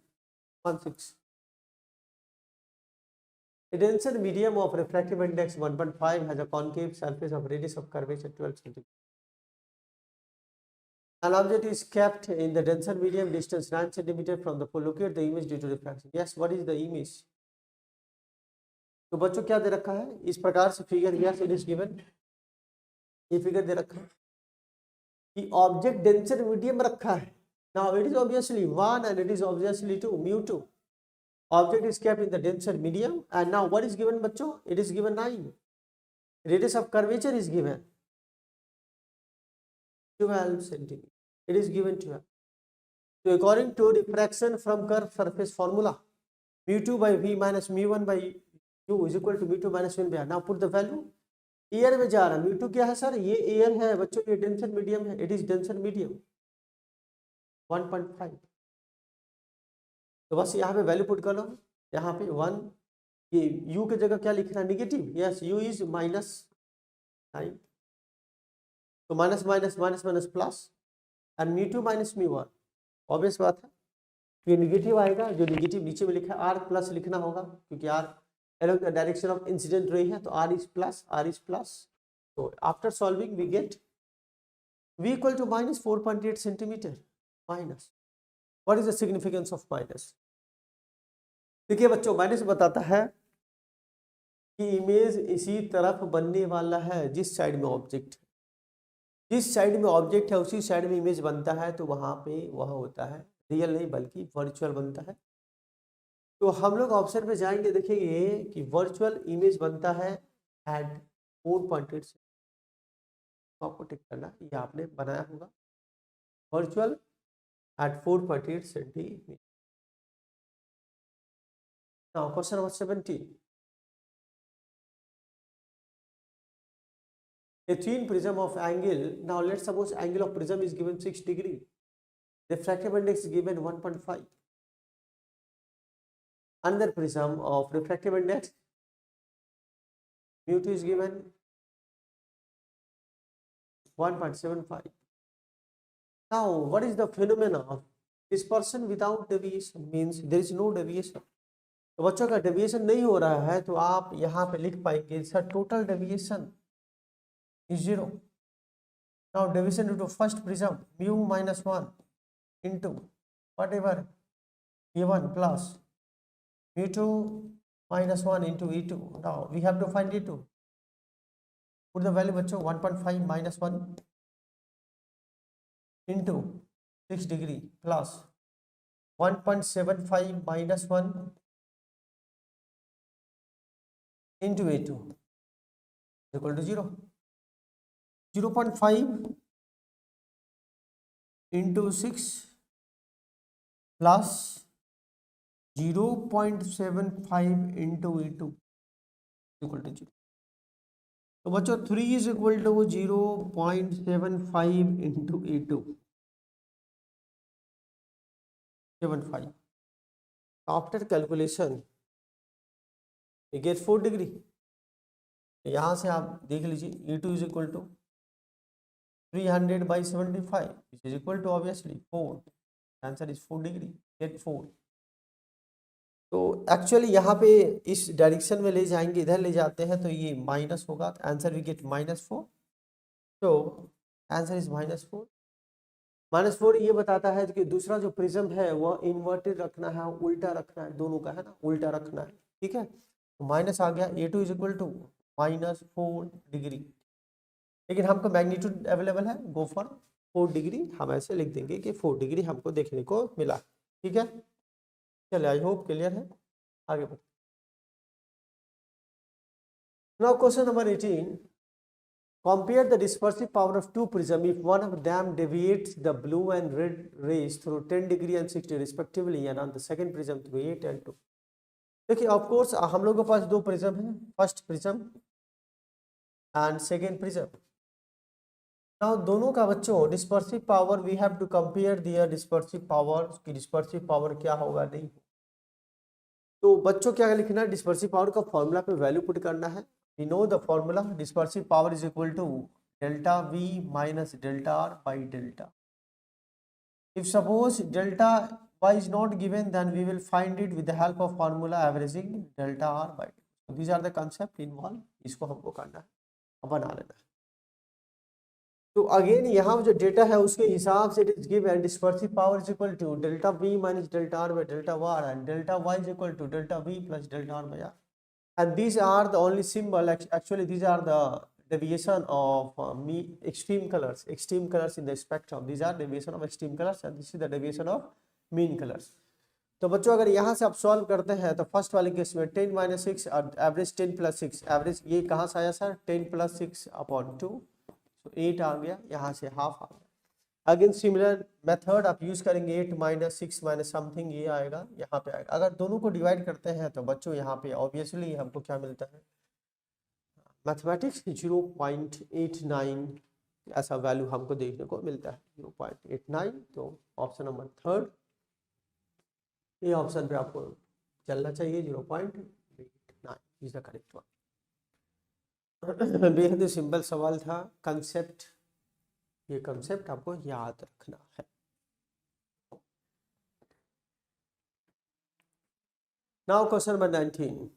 A denser medium of refractive index 1.5 has a concave surface of radius of curvature 12 cm. An object is kept in the denser medium distance 9 cm from the pole. Locate the image due to refraction. Yes, what is the image? तो बच्चों क्या दे रखा है इस प्रकार से figure, yes it is given, ये फिगर दे रखा है कि ऑब्जेक्ट डेंसर मीडियम रखा है। Now it is obviously 1 and it is obviously 2, mu2. Object is kept in the denser medium and now what is given बच्चों? It is given 9. Radius of curvature is given 12 cm. It is given to you. So according to diffraction from curved surface formula, mu2 by v minus mu1 by u is equal to mu2 minus v by r. Now put the value. Air में जा रहा है, mu2 क्या है sir? ये air है बच्चों, ये डेंसर मीडियम है, इट इज डेंसर मीडियम 1.5. तो बस यहाँ पे वैल्यू पुट कर लो. यहाँ पे 1, ये u की जगह क्या लिखना है? निगेटिव. Yes, u is -9. तो minus minus minus minus plus, and mu2 minus mu1. Obvious बात है, ये निगेटिव आएगा. जो निगेटिव नीचे में लिखा है r प्लस लिखना होगा, क्योंकि r along the direction of incident ray है, तो r is plus. So after solving we get v equal to minus 4.8 centimeter. Minus. What is the significance of minus? देखिए बच्चों, माइनस बताता है कि इमेज इसी तरफ बनने वाला है जिस साइड में ऑब्जेक्ट है. जिस साइड में ऑब्जेक्ट है उसी साइड में इमेज बनता है, तो वहाँ पे वह होता है रियल नहीं बल्कि वर्चुअल बनता है. तो हम लोग ऑप्शन पे जाएंगे, देखेंगे कि वर्चुअल इमेज बनता है एट 4.8. आपको टिक करना, ये आपने बनाया होगा virtual at 4.8 centimetre. Now question number 17. A thin prism of angle. Now let's suppose angle of prism is given 6 degree. Refractive index is given 1.5. Another prism of refractive index mu2 is given 1.75. Now what is the phenomena of dispersion without deviation? Means there is no deviation. तो बच्चों का deviation नहीं हो रहा है, तो आप यहाँ पे लिख पाएंगे sir total deviation is 0. Now deviation due to first prism mu minus 1 into whatever E1 plus mu2 minus 1 into E2. Now we have to find E2. Put the value बच्चों 1.5 minus 1 into 6 degree plus 1.75 minus 1 into A2 equal to 0. 0.5 into 6 plus 0.75 into E2 equal to 0. तो बच्चों 3 is equal to 0.75 into E2 75. After calculation we get 4 degree. यहाँ से आप देख लीजिए E2 is equal to 300 by 75 which is equal to obviously 4. Answer is 4 degree. Get 4. तो actually यहाँ पे इस डायरेक्शन में ले जाएंगे, इधर ले जाते हैं तो ये माइनस होगा. Answer we get -4. तो आंसर इज -4. -4 ये बताता है कि दूसरा जो प्रिज्म है वह इन्वर्टेड रखना है, उल्टा रखना है, दोनों का है ना, उल्टा रखना है. ठीक है, तो माइनस आ गया. A2 is equal to -4 degree. लेकिन हमको मैग्नीट्यूड अवेलेबल है, गो फॉर 4 डिग्री. हम ऐसे लिख देंगे कि 4 डिग्री हमको देखने को मिला. ठीक है, चलिए आई होप क्लियर है. आगे बढ़ते. Now question number 18. Compare the dispersive power of two prisms if one of them deviates the blue and red rays through 10 degree and 60 respectively, and on the second prism through 8 and 2. देखिए of course हम लोगों के पास दो prism हैं, first prism and second prism. Now दोनों का बच्चों dispersive power we have to compare their dispersive power. की डिस्पर्सिव पावर क्या होगा नहीं. तो बच्चों क्या लिखना है, डिस्पर्सिव पावर का फॉर्मूला पे वैल्यू पुट करना है. We know the formula, dispersive power is equal to delta V minus delta R by delta. If suppose delta Y is not given, then we will find it with the help of formula averaging delta R by. So these are the concept involved. इसको हमको करना है, बना लेना है. तो again यहाँ जो डेटा है उसके हिसाब से it is given dispersive power is equal to delta V minus delta R by delta R and delta Y is equal to delta V plus delta R by R. And these are the only symbol. Actually, these are the deviation of extreme colors in the spectrum. These are deviation of extreme colors, and this is the deviation of mean colors. तो बच्चों अगर यहाँ से आप solve करते हैं तो first वाले केस में 10 - 6 और एवरेज 10 + 6. एवरेज ये कहाँ से आया सर, 10 + 6 अपॉन 2, तो 8 आ गया, यहाँ से हाफ आ गया. अगेन सिमिलर मेथड आप यूज करेंगे 8 माइनस 6 माइनस समथिंग, ये आएगा यहाँ पे आएगा। अगर दोनों को डिवाइड करते हैं तो बच्चों यहाँ पे ऑब्वियसली हमको क्या मिलता है, मैथमेटिक्स 0.89 ऐसा वैल्यू हमको देखने को मिलता है, 0.89। तो ऑप्शन नंबर थर्ड, ये ऑप्शन पे आपको चलना चाहिए, 0.89 इज द करेक्ट वन। बेहद सिंपल सवाल था, कंसेप्ट, ये कंसेप्ट आपको याद रखना है। Now question number 19,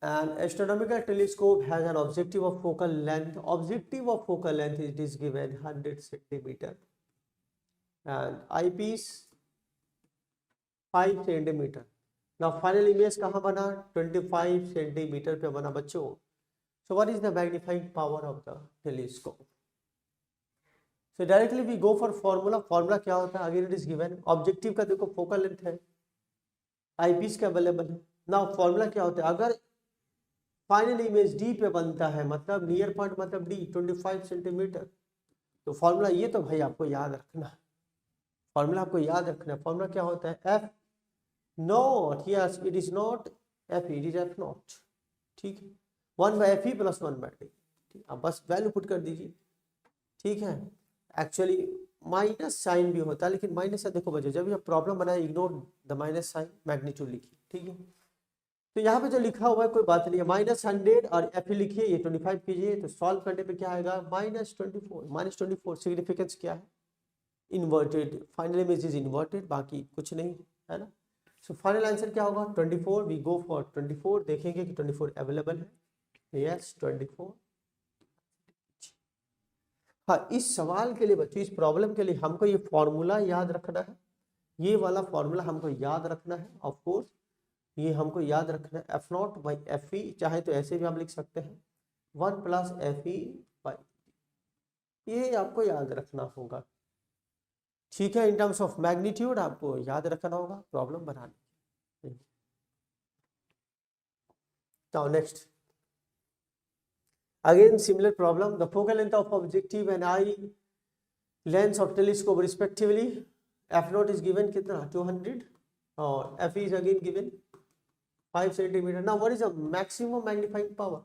an astronomical telescope has an objective of focal length. Objective of focal length it is given 100 centimeter and eyepiece 5 centimeter. Now final image कहाँ बना, 25 centimeter पे बना बच्चों। So what is the magnifying power of the telescope? So directly we go for formula. Formula क्या होता है, again it is given. Objective का देखो फोकल लेंथ है, आईपीस का अवेलेबल है। नाउ फॉर्मूला क्या होता है, अगर फाइनल इमेज डी पे बनता है, मतलब नियर पॉइंट मतलब डी 25 सेंटीमीटर, तो फॉर्मूला ये तो भाई आपको याद रखना है, फॉर्मूला आपको याद रखना है। फॉर्मूला क्या होता है, F not, yes it is not F, it is F not, ठीक है, 1/fe प्लस 1/d। अब बस वैल्यू पुट कर दीजिए, ठीक है। एक्चुअली माइनस साइन भी होता है, लेकिन माइनस से देखो बच्चों, जब ये प्रॉब्लम बनाए ignore the minus sign, magnitude लिखिए, ठीक है। तो यहाँ पे जो लिखा हुआ है कोई बात नहीं है, -100 और एफ लिखिए, ये 25 कीजिए, तो सॉल्व करने पे क्या आएगा, -24। सिग्निफिकेंस क्या है, inverted, final image is inverted, बाकी कुछ नहीं है ना। सो फाइनल आंसर क्या होगा, 24। वी गो फॉर 24, देखेंगे कि 24 अवेलेबल है, यस 24। हाँ, इस सवाल के लिए बच्चों, इस प्रॉब्लम के लिए हमको ये फॉर्मूला याद रखना है, ये वाला फॉर्मूला हमको याद रखना है। ऑफ कोर्स ये हमको याद रखना है, F not by F E, चाहे तो ऐसे भी हम लिख सकते हैं 1 प्लस एफ ई बाई, ये आपको याद रखना होगा, ठीक है। इन टर्म्स ऑफ मैग्नीट्यूड आपको याद रखना होगा प्रॉब्लम बनाने। Now next, again similar problem, the focal length of objective and eye lens of telescope respectively, F not is given कितना 200 और F is again given 5 centimetre. Now what is the maximum magnifying power.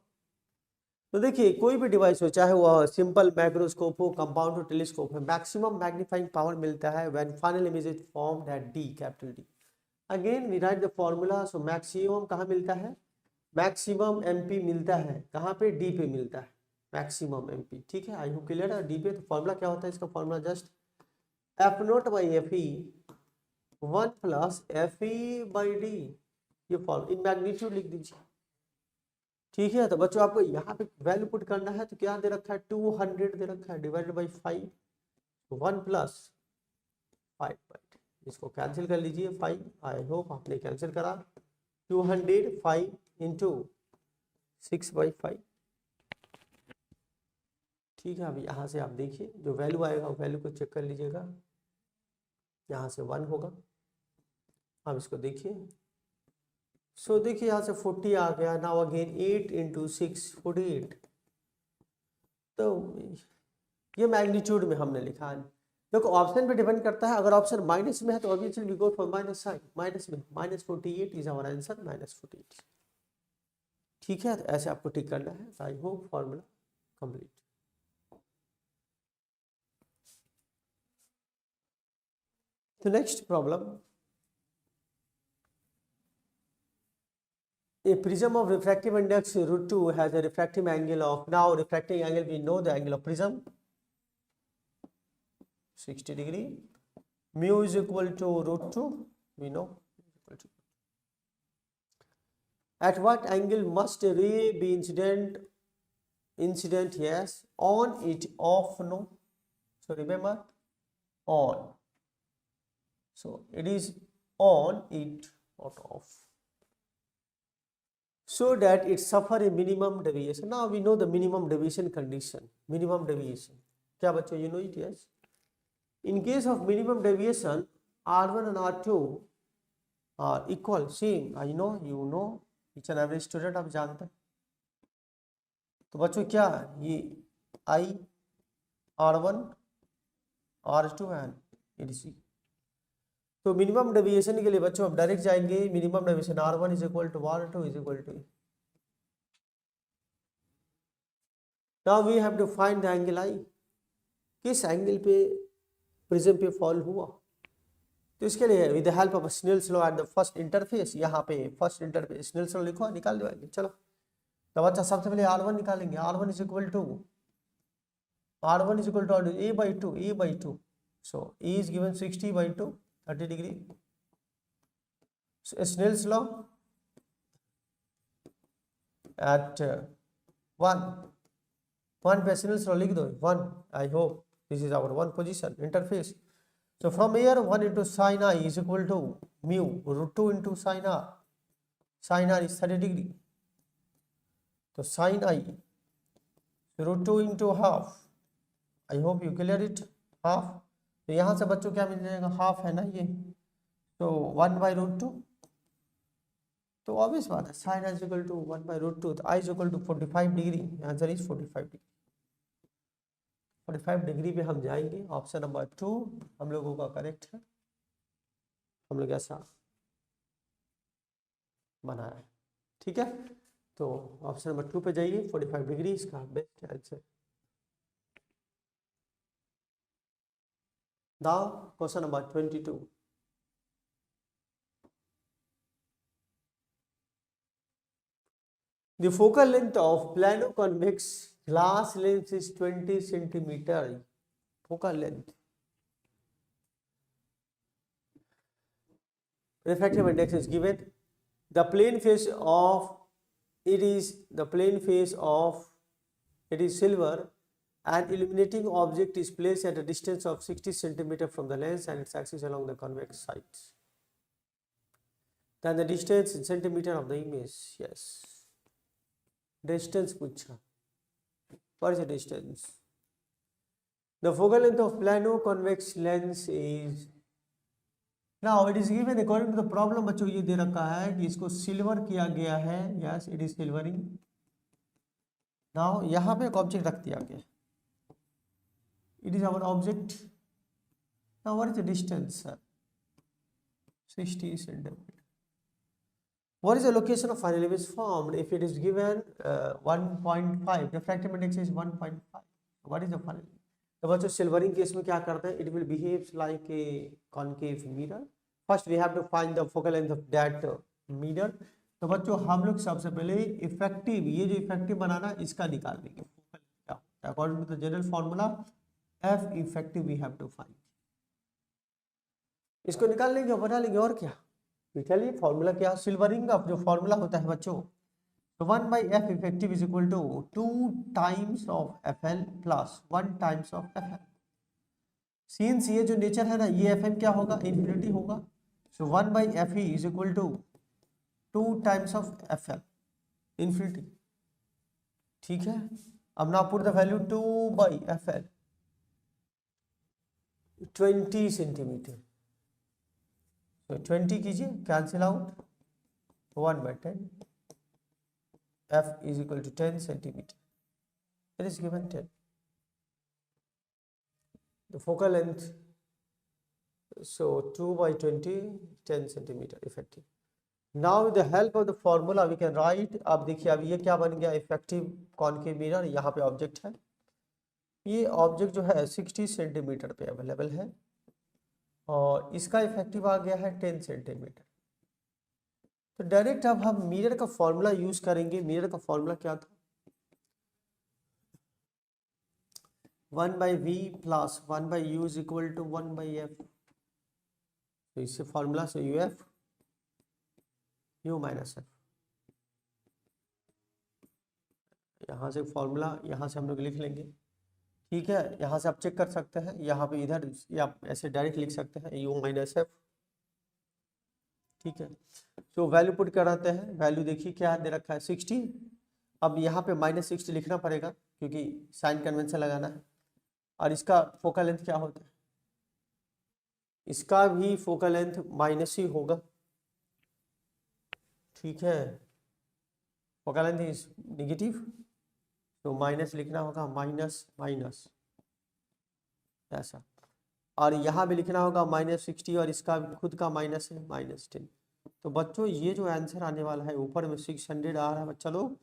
तो देखिए कोई भी device हो, चाहे वो simple microscope हो, कंपाउंड हो, टेलीस्कोप है, मैक्सिमम मैग्नीफाइंग पावर मिलता है when final image is formed at D, capital D. Again we write the formula. So maximum कहाँ मिलता है, मैक्सिमम एमपी मिलता है कहाँ पे, डी पे मिलता है मैक्सिमम एमपी, ठीक है। आई होप क्लियर है डी पे। तो फॉर्मूला क्या होता है, इसका formula just F not by F E 1 plus F E by D, ये फॉर्म इन मैग्नीट्यूड लिख दीजिए, ठीक है। तो बच्चों आपको यहाँ पे वैल्यू पुट करना है, तो क्या दे रखा है 200 दे रखा है, डिवाइडेड बाई 5, 1 प्लस 5, इसको कैंसिल कर लीजिए 5, आई होप आपने कैंसिल करा, 205 इंटू 6/5, ठीक है। अब यहाँ से आप देखिए जो वैल्यू आएगा वो वैल्यू को चेक कर लीजिएगा, यहाँ से 1 होगा। अब इसको देखिए, सो देखिए यहाँ से 40 आ गया। नाउ अगेन 8 इंटू 6 48, तो ये मैग्नीट्यूड में हमने लिखा है। देखो ऑप्शन पे डिपेंड करता है, अगर ऑप्शन माइनस में है तो obviously we go for minus sign, minus में -48 इज आवर आंसर, -48, ठीक है। तो ऐसे आपको टिक करना है। I hope formula complete. तो next problem, a prism of refractive index √2 has a refractive angle of, now refracting angle we know the angle of prism 60 degree, mu is equal to √2, we know. At what angle must a ray be incident, yes, on it, off, no. So remember on, so it is on it, not off, so that it suffer a minimum deviation. Now we know the minimum deviation condition. Minimum deviation क्या बच्चों, you know it, yes. In case of minimum deviation, R1 and R2 are equal, same, I know, you know, each and every student आप जानते हैं। तो बच्चों क्या ये I R1 R2 and EDC। तो मिनिमम डेविएशन के लिए बच्चों हम डायरेक्ट जाएंगे, minimum deviation R1 is equal to R2 is equal to, now we have to find the angle i, किस एंगल पे प्रिज्म पे फॉल हुआ। तो इसके लिए with the help of Snell's law at the first interface, यहाँ पे first interface Snell's law लिखो, निकाल देंगे। चलो तो बच्चा सबसे पहले R1 निकालेंगे, R1 is equal to A by 2, so E is given 60 by 2, 30 degree। So Snell's law at 1 पे Snell's law लिख दो 1, I hope this is our 1 position interface। So from here 1 into sin I is equal to mu root 2 into sin R, sin R is 30 degree, तो sin I root 2 into half, I hope you clear it, half। तो यहाँ से बच्चों क्या मिल जाएगा, half है ना ये, तो 1 by root 2, तो ऑब्वियस बात है sin is equal to 1 by root 2, तो I is equal to 45 degree, answer is 45 degree. 45 degree पे हम जाएंगे, ऑप्शन नंबर 2 हम लोगों का करेक्ट है, हम लोग ऐसा बनाया है, ठीक है। तो ऑप्शन नंबर 2 पे जाइए, 45 डिग्री इसका best answer. Now question number 22, the focal length of plano convex glass lens is 20 centimeter, focal length, refractive index is given, the plane face of it is silver, an illuminating object is placed at a distance of 60 centimeter from the lens and its axis along the convex sides, then the distance in centimeter of the image, yes, distance पूछा, what is the distance, the focal length of plano convex lens is, now it is given according to the problem बच्चों ये दे रखा है कि इसको silver किया गया है, yes it is silvering। now यहाँ पे एक ऑब्जेक्ट रख दिया गया, it is our object, now what is the distance sir, 60 centimeter, what is the location of final image formed if it is given 1.5, refractive index is 1.5, what is the final, तो बच्चों silvering case में क्या करते हैं, it will behave like a concave mirror, first we have to find the focal length of that mirror। तो बच्चों हम लोग सबसे पहले इफेक्टिव, ये जो इफेक्टिव बनाना इसका निकाल देंगे, according to the general formula F effective we have to find, इसको निकाल लेंगे और बना लेंगे, और क्या। तो चलिए फॉर्मूला क्या, सिल्वरिंग का जो फॉर्मूला होता है बच्चों, तो 1 by F effective is equal to 2 times of FL plus 1 times of FL, since ये जो नेचर है ना, ये FM क्या होगा, इन्फिनिटी होगा, सो 1 by FE is equal to 2 times of FL, infinity, ठीक है। अब now put the value 2 by FL 20 centimetre, तो 20 कीजिए, cancel out, 1 by 10, F is equal to 10 centimeter, it is given 10, the focal length, so 2 by 20, 10 centimeter effective। now with the help of the formula we can write, अब देखिए अब ये क्या बन गया, effective concave mirror, यहाँ पे object है, ये ऑब्जेक्ट जो है 60 सेंटीमीटर पे अवेलेबल है और इसका इफेक्टिव आ गया है 10 सेंटीमीटर। तो डायरेक्ट अब हम मिरर का फॉर्मूला यूज करेंगे, मिरर का फॉर्मूला क्या था, 1 by V plus 1 by U is equal to 1 by F, तो इससे फॉर्मूला से UF U माइनस F, यहाँ से फॉर्मूला यहाँ से हम लोग लिख लेंगे, ठीक है। यहाँ से आप चेक कर सकते हैं, यहाँ पे इधर या ऐसे डायरेक्ट लिख सकते हैं U माइनस F, ठीक है। तो वैल्यू पुट कराते हैं, वैल्यू देखिए क्या दे रखा है 60, अब यहाँ पे -60 लिखना पड़ेगा क्योंकि साइन कन्वेंशन लगाना है, और इसका फोकल लेंथ क्या होता है, इसका भी फोकल लेंथ माइनस ही होगा, ठीक है, फोकल लेंथ इज नेगेटिव, तो माइनस लिखना होगा, माइनस माइनस ऐसा, और यहाँ भी लिखना होगा -60 और इसका खुद का माइनस है -10। तो बच्चों ये जो आंसर आने वाला है ऊपर में 600 आ रहा है बच्चा लोग,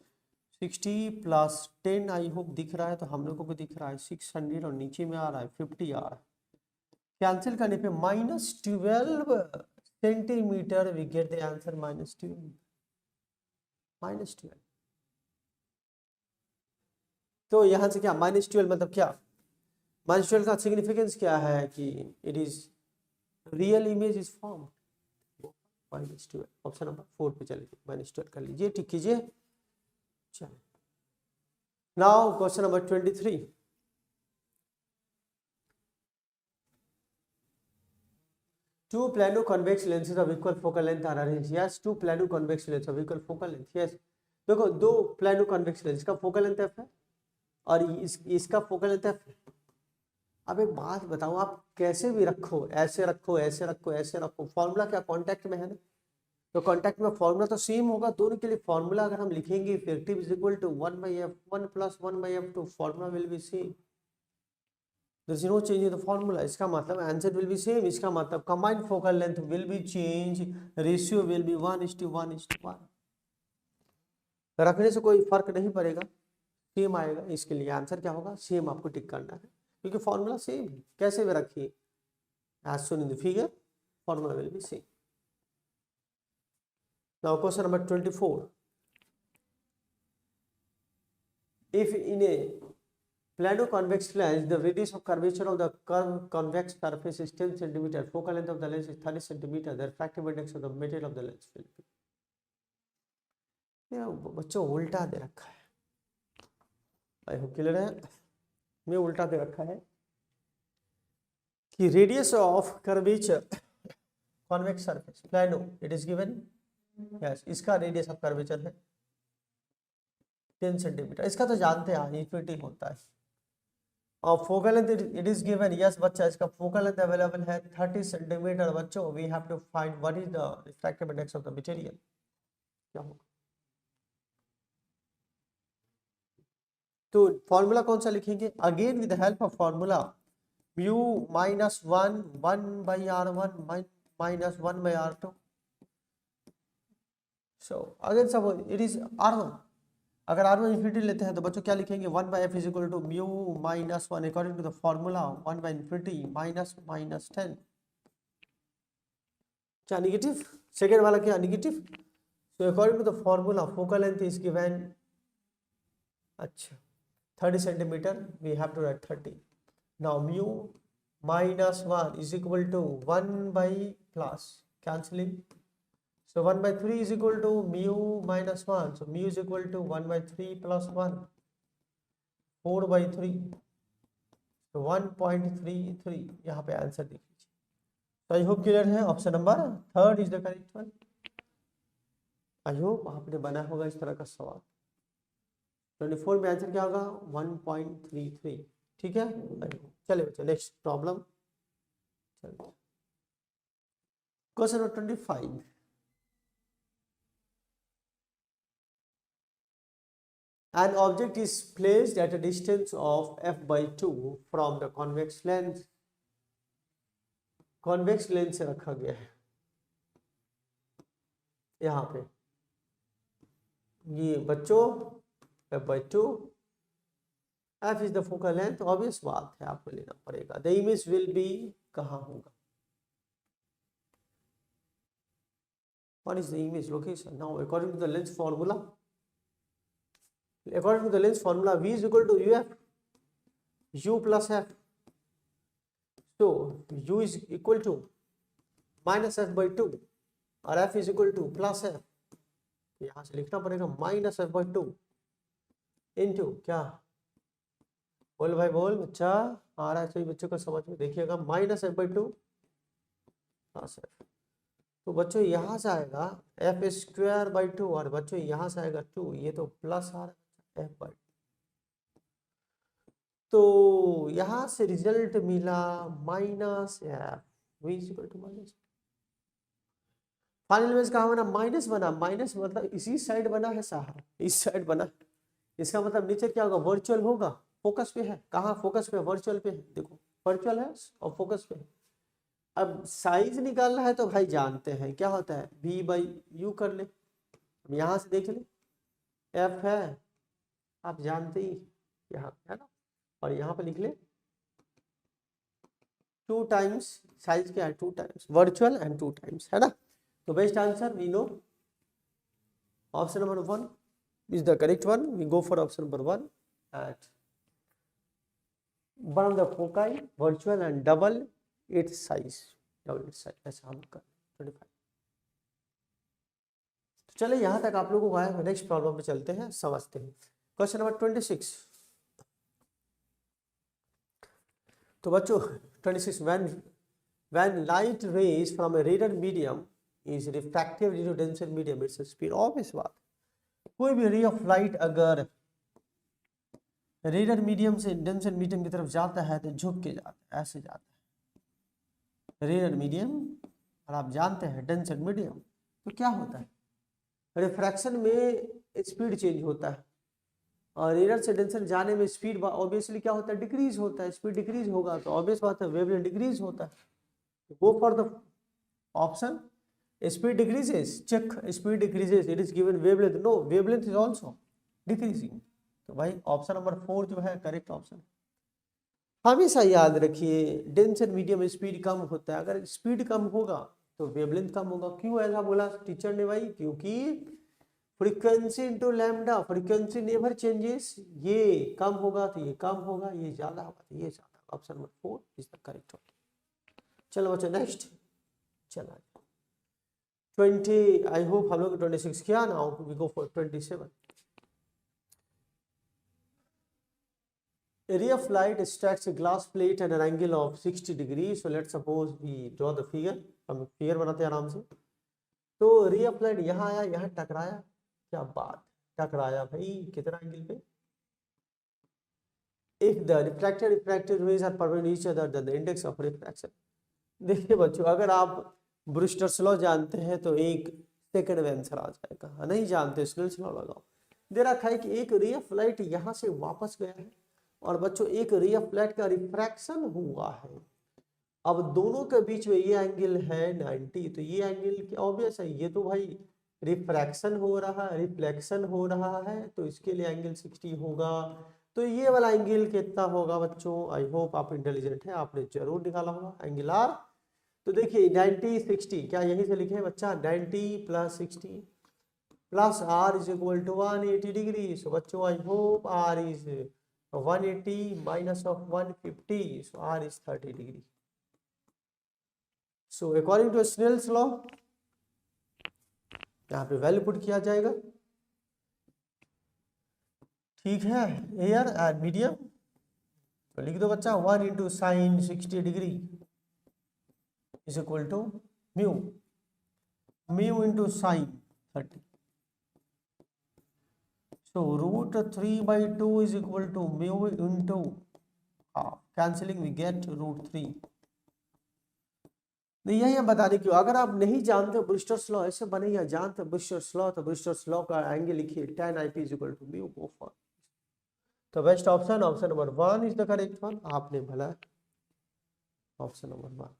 60 + 10 आई होप दिख रहा है, तो हम लोग को भी दिख रहा है 600 और नीचे में आ रहा है 50 आ रहा है। कैंसिल करने पे -12 centimetre we get the answer -12। तो यहाँ से क्या -12 मतलब क्या, -12 का सिग्निफिकेंस क्या है कि it is real image is form. -12 option number 4 पे चलिए, -12 कर लीजिए, ठीक कीजिए। चलो now question number 23। Two plano convex lenses of equal focal length are arranged. Yes, two plano convex lenses of equal focal length. Yes, देखो दो plano convex lens, इसका फोकल लेंथ f है और इसका फोकल लेंथ f है। अब एक बात बताओ, आप कैसे भी रखो, ऐसे रखो, ऐसे रखो, ऐसे रखो, फॉर्मूला क्या कांटेक्ट में है ना, तो कांटेक्ट में फॉर्मूला तो सेम होगा दोनों के लिए। फॉर्मूला अगर हम लिखेंगे effective is equal to 1/f1 + 1/f2, formula will be same, there is no change in the formula। इसका मतलब आंसर विल बी सेम, इसका मतलब combined focal length will be change, ratio will be 1:1:1। रखने से कोई फर्क नहीं पड़ेगा, सेम आएगा। इसके लिए आंसर क्या होगा, सेम आपको टिक करना है क्योंकि फॉर्मूला सेम है। कैसे भी रखिए, as shown in the figure formula will be same. Now question number 24। If in a plano convex lens the radius of curvature of the convex surface is 10 cm, focal length of the lens is 30 cm, the refractive index of the material of the lens will be। ये बच्चों उल्टा दे रखा है, I hope clear है। मैं उल्टा दे रखा है कि radius of curvature convex surface plano it is given, yes इसका रेडियस ऑफ कर्वेचर है 10 सेंटीमीटर। इसका तो जानते हैं इन्फिनिटी होता है। और focal length it is given, yes बच्चा इसका फोकल लेंथ अवेलेबल है 30 सेंटीमीटर। बच्चों we have to find what is the refractive index of the material, क्या होगा। तो फॉर्मूला कौन सा लिखेंगे, again with the help of formula mu -1 1/r1 -1/r2। So again सब इट इज r1। अगर r1 इन्फिनिटी लेते हैं तो बच्चों क्या लिखेंगे, 1/f is equal to mu -1 according to the formula 1/इन्फिनिटी -10। क्या निगेटिव, सेकेंड वाला क्या निगेटिव। So according to the formula focal length is given, अच्छा 30 centimetre, we have to write 30। Now mu -1 is equal to 1 plus cancelling, so 1/3 is equal to mu -1, so mu is equal to 1/3 plus 1, 4/3, so 1.33। यहाँ पे answer देख लीजिए। तो I hope clear है, option number 3 is the correct one. I hope आपने बना होगा इस तरह का सवाल। 24 में आंसर क्या होगा 1.33, ठीक है। चलिए बच्चों next problem, question number 25। An object is placed at a distance of f/2 from the convex lens। convex lens से रखा गया है यहाँ पे, ये बच्चों f/2, f is the focal length, obvious बात है आपको लेना पड़ेगा। the image will be कहाँ होगा, what is the image location। now according to the lens formula, according to the lens formula v is equal to uf, u plus f, so u is equal to -f/2 और f is equal to plus f। यहाँ से लिखना पड़ेगा -f/2 into क्या, बोल भाई बोल, बच्चा आ रहा है सही, बच्चों को समझ में देखिएगा, -f/2 प्लस f। तो बच्चों यहाँ से आएगा f²/2 और बच्चों यहाँ से आएगा 2, ये तो प्लस आ रहा है f/2। तो यहां से रिजल्ट मिला -f, v is equal to minus. Final में कहा बना माइनस बना, माइनस मतलब इसी साइड बना है साहब, इस साइड बना, इसका मतलब नीचे क्या होगा वर्चुअल होगा, फोकस पे है, कहाँ फोकस पे वर्चुअल पे है। देखो वर्चुअल है और फोकस पे। अब साइज निकालना है तो भाई जानते हैं क्या होता है, V/U कर ले। यहाँ से देख ले, F है आप जानते ही यहाँ है ना, और यहाँ पे लिख ले 2 टाइम्स, साइज क्या है 2 टाइम्स वर्चुअल एंड 2 टाइम्स, है ना। तो best answer we know option number 1 is the correct one. We go for option number 1 at one of the foci virtual and double its size, ऐसा हम कर 25। तो चले यहाँ तक आप लोगों को आया। नेक्स्ट प्रॉब्लम पे चलते हैं, समझते हैं क्वेश्चन नंबर 26। तो बच्चों 26, when light rays from a radar medium is refractive due to denser medium its speed, obvious बात, कोई भी रे ऑफ लाइट अगर रेडर मीडियम से डेंसर मीडियम की तरफ जाता है तो झुक के जाता है, ऐसे जाता है रेडर मीडियम, और आप जानते हैं डेंसर मीडियम, तो क्या होता है रिफ्रैक्शन में स्पीड चेंज होता है, और रेडर से डेंसर जाने में स्पीड ऑब्वियसली क्या होता है डिक्रीज होता है। स्पीड डिक्रीज होगा तो ऑब्वियस बात है वेवलेंथ डिक्रीज होता है। Go for the option speed decreases, check speed decreases, it is given wavelength, no wavelength is also decreasing। तो भाई ऑप्शन नंबर 4 जो है करेक्ट ऑप्शन। हमेशा याद रखिए डेंस एंड मीडियम स्पीड कम होता है, अगर स्पीड कम होगा तो वेवलेंथ कम होगा। क्यों ऐसा बोला टीचर ने भाई, क्योंकि frequency into lambda, frequency never changes, ये कम होगा तो ये कम होगा, ये ज्यादा होगा तो ये ज्यादा। Option number 4 is the correct option. चलो बच्चों नेक्स्ट चला 20, आई होप हम लोग 26 किया ना, we go for 27। A ray of light strikes a glass plate at an angle of 60 degrees. So let's suppose we draw the figure, हम figure बनाते हैं आराम से। तो रे ऑफ लाइट यहाँ आया, यहाँ टकराया, क्या बात, टकराया भाई कितना एंगल पे, if the refracted rays are perpendicular each other then the index of refraction। देखिए बच्चों अगर आप ब्रूस्टर्स लॉ जानते हैं तो एक सेकंड में आंसर आ जाएगा, नहीं जानते स्नेल्स लॉ लगाओ। दे रखा है कि एक रे ऑफ लाइट यहाँ से वापस गया है और बच्चों एक रे ऑफ लाइट का रिफ्रैक्शन हुआ है। अब दोनों के बीच में ये एंगल है 90, तो ये एंगल ऑब्वियस है, ये तो भाई रिफ्रैक्शन हो रहा है, रिफ्लेक्शन हो रहा है, तो इसके लिए एंगल 60 होगा। तो ये वाला एंगल कितना होगा बच्चों, आई होप आप इंटेलिजेंट हैं, आपने जरूर निकाला होगा एंगल आर। तो देखिए 90 60 क्या यहीं से लिखे बच्चा, 90 + 60 plus r is equal to 180 degree. So बच्चों I hope r is 180 minus of 150, so r is 30 degree. So according to Snell's law यहाँ पे वैल्यू पुट किया जाएगा, ठीक है। एयर एंड मीडियम तो लिख दो बच्चा 1 × sin 60 degree is equal to mu, mu into sine 30। So √3/2 is equal to mu into half, cancelling we get √3। यही हम बताने क्यों, अगर आप नहीं जानते ब्रूस्टर्स लॉ ऐसे बनेगा, जानते ब्रूस्टर्स लॉ तो ब्रूस्टर्स लॉ का एंगल लिखिए tan IP is equal to mu. Go for तो best option, option number 1 is the correct one. आपने भला ऑप्शन नंबर 1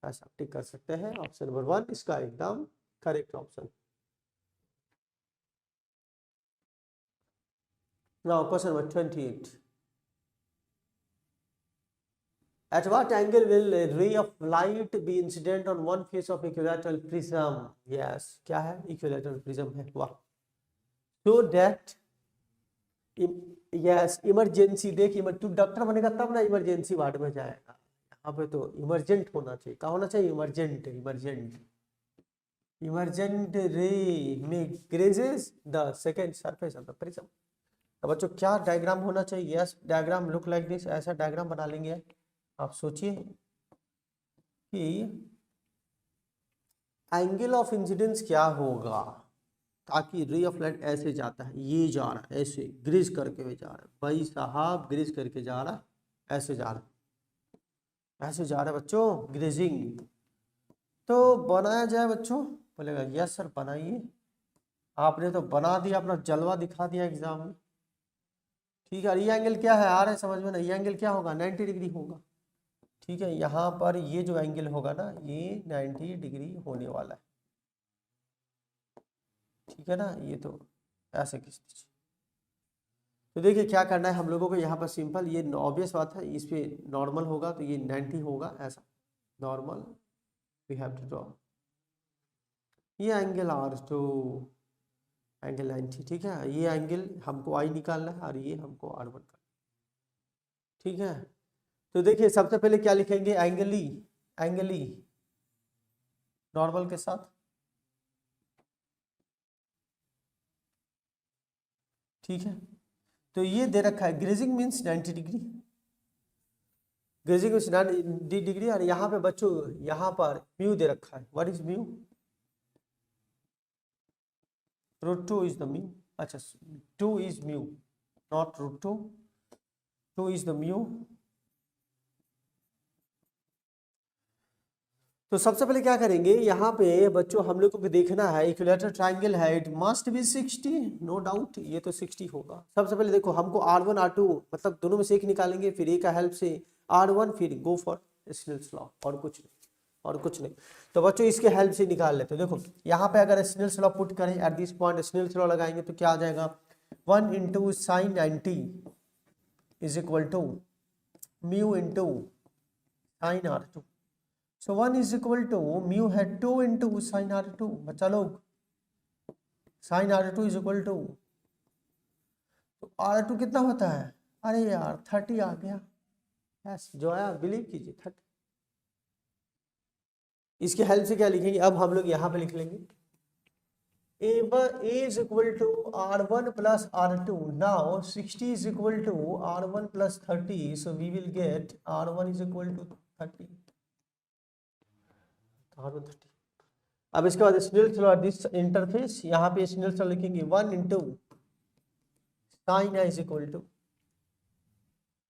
ऐसा टिक कर सकते हैं, ऑप्शन नंबर 1 इसका एकदम correct option. Now question number 28, at what angle will a ray of light be incident on one face of equilateral prism? Yes, क्या है equilateral prism है, वाह। so that yes इमरजेंसी, देख तू डॉक्टर बनेगा तब ना इमरजेंसी वार्ड में जाएगा, यहाँ पे तो इमरजेंट होना चाहिए। क्या होना चाहिए, इमरजेंट, इमरजेंट रे में grazes the second surface of the prism. तो बच्चों क्या डायग्राम होना चाहिए, yes diagram look like this, ऐसा डायग्राम बना लेंगे। आप सोचिए कि एंगल ऑफ इंसिडेंस क्या होगा, ताकि रे ऑफ लाइट ऐसे जाता है, ये जा रहा है ऐसे ग्रीज करके हुए जा रहा है, भाई साहब ग्रीज करके जा रहा है, ऐसे जा रहा है, ऐसे जा रहा है बच्चों ग्रीजिंग। तो बनाया जाए बच्चों, बोलेगा यस सर बनाइए। आपने तो बना दिया, अपना जलवा दिखा दिया एग्जाम में, ठीक है। ये एंगल क्या है आ रहा है समझ में ना, ये एंगल क्या होगा 90 डिग्री होगा। ठीक है, यहाँ पर ये जो एंगल होगा ना ये 90 डिग्री होने वाला है, ठीक है ना। ये तो ऐसे खींच दीजिए। तो देखिए क्या करना है हम लोगों को यहाँ पर, सिंपल, ये ऑब्वियस बात है, इस पे नॉर्मल होगा तो ये 90 होगा, ऐसा normal we have to draw. ये एंगल R2 एंगल 90, ठीक है। ये एंगल हमको I निकालना है और ये हमको R1 करना, ठीक है। तो देखिए सबसे पहले क्या लिखेंगे, एंगल ई नॉर्मल के साथ, ठीक है। तो ये दे रखा है grazing means 90 degree, grazing means 90 degree. और यहाँ पे बच्चों यहाँ पर म्यू दे रखा है, what is mu, √2 is the mu, अच्छा 2 is mu naught √2, 2 is the mu. तो सबसे पहले क्या करेंगे, यहाँ पे बच्चों हम लोग को देखना है इक्विलेटरल ट्रायंगल है, it must be 60, no doubt ये तो 60 होगा। सबसे पहले देखो हमको R1 R2 मतलब दोनों में से एक निकालेंगे, फिर एक का हेल्प से R1, फिर गो फॉर स्नेल्स लॉ, और कुछ नहीं, और कुछ नहीं। तो बच्चों इसके हेल्प से निकाल लेते हैं। देखो यहाँ पे अगर स्नेल्स लॉ पुट करें at this point, Snell's law लगाएंगे तो क्या आ जाएगा, 1 × sin 90 is equal to mu × sin R2। So 1 is equal to mu है 2 × sin R2, बच्चा लोग sin R2 is equal to, तो R2 कितना होता है, अरे यार 30 आ गया, यस जो आया बिलीव कीजिए 30। इसके हेल्प से क्या लिखेंगे, अब हम लोग यहाँ पे लिख लेंगे A is equal to R1 plus R2, now 60 is equal to R1 plus 30, so we will get R1 is equal to 30। अब इसके बाद स्नेल्स लॉ दिस इंटरफेस, यहाँ पे स्नेल्स लॉ लिखेंगे 1 × sin i is equal to,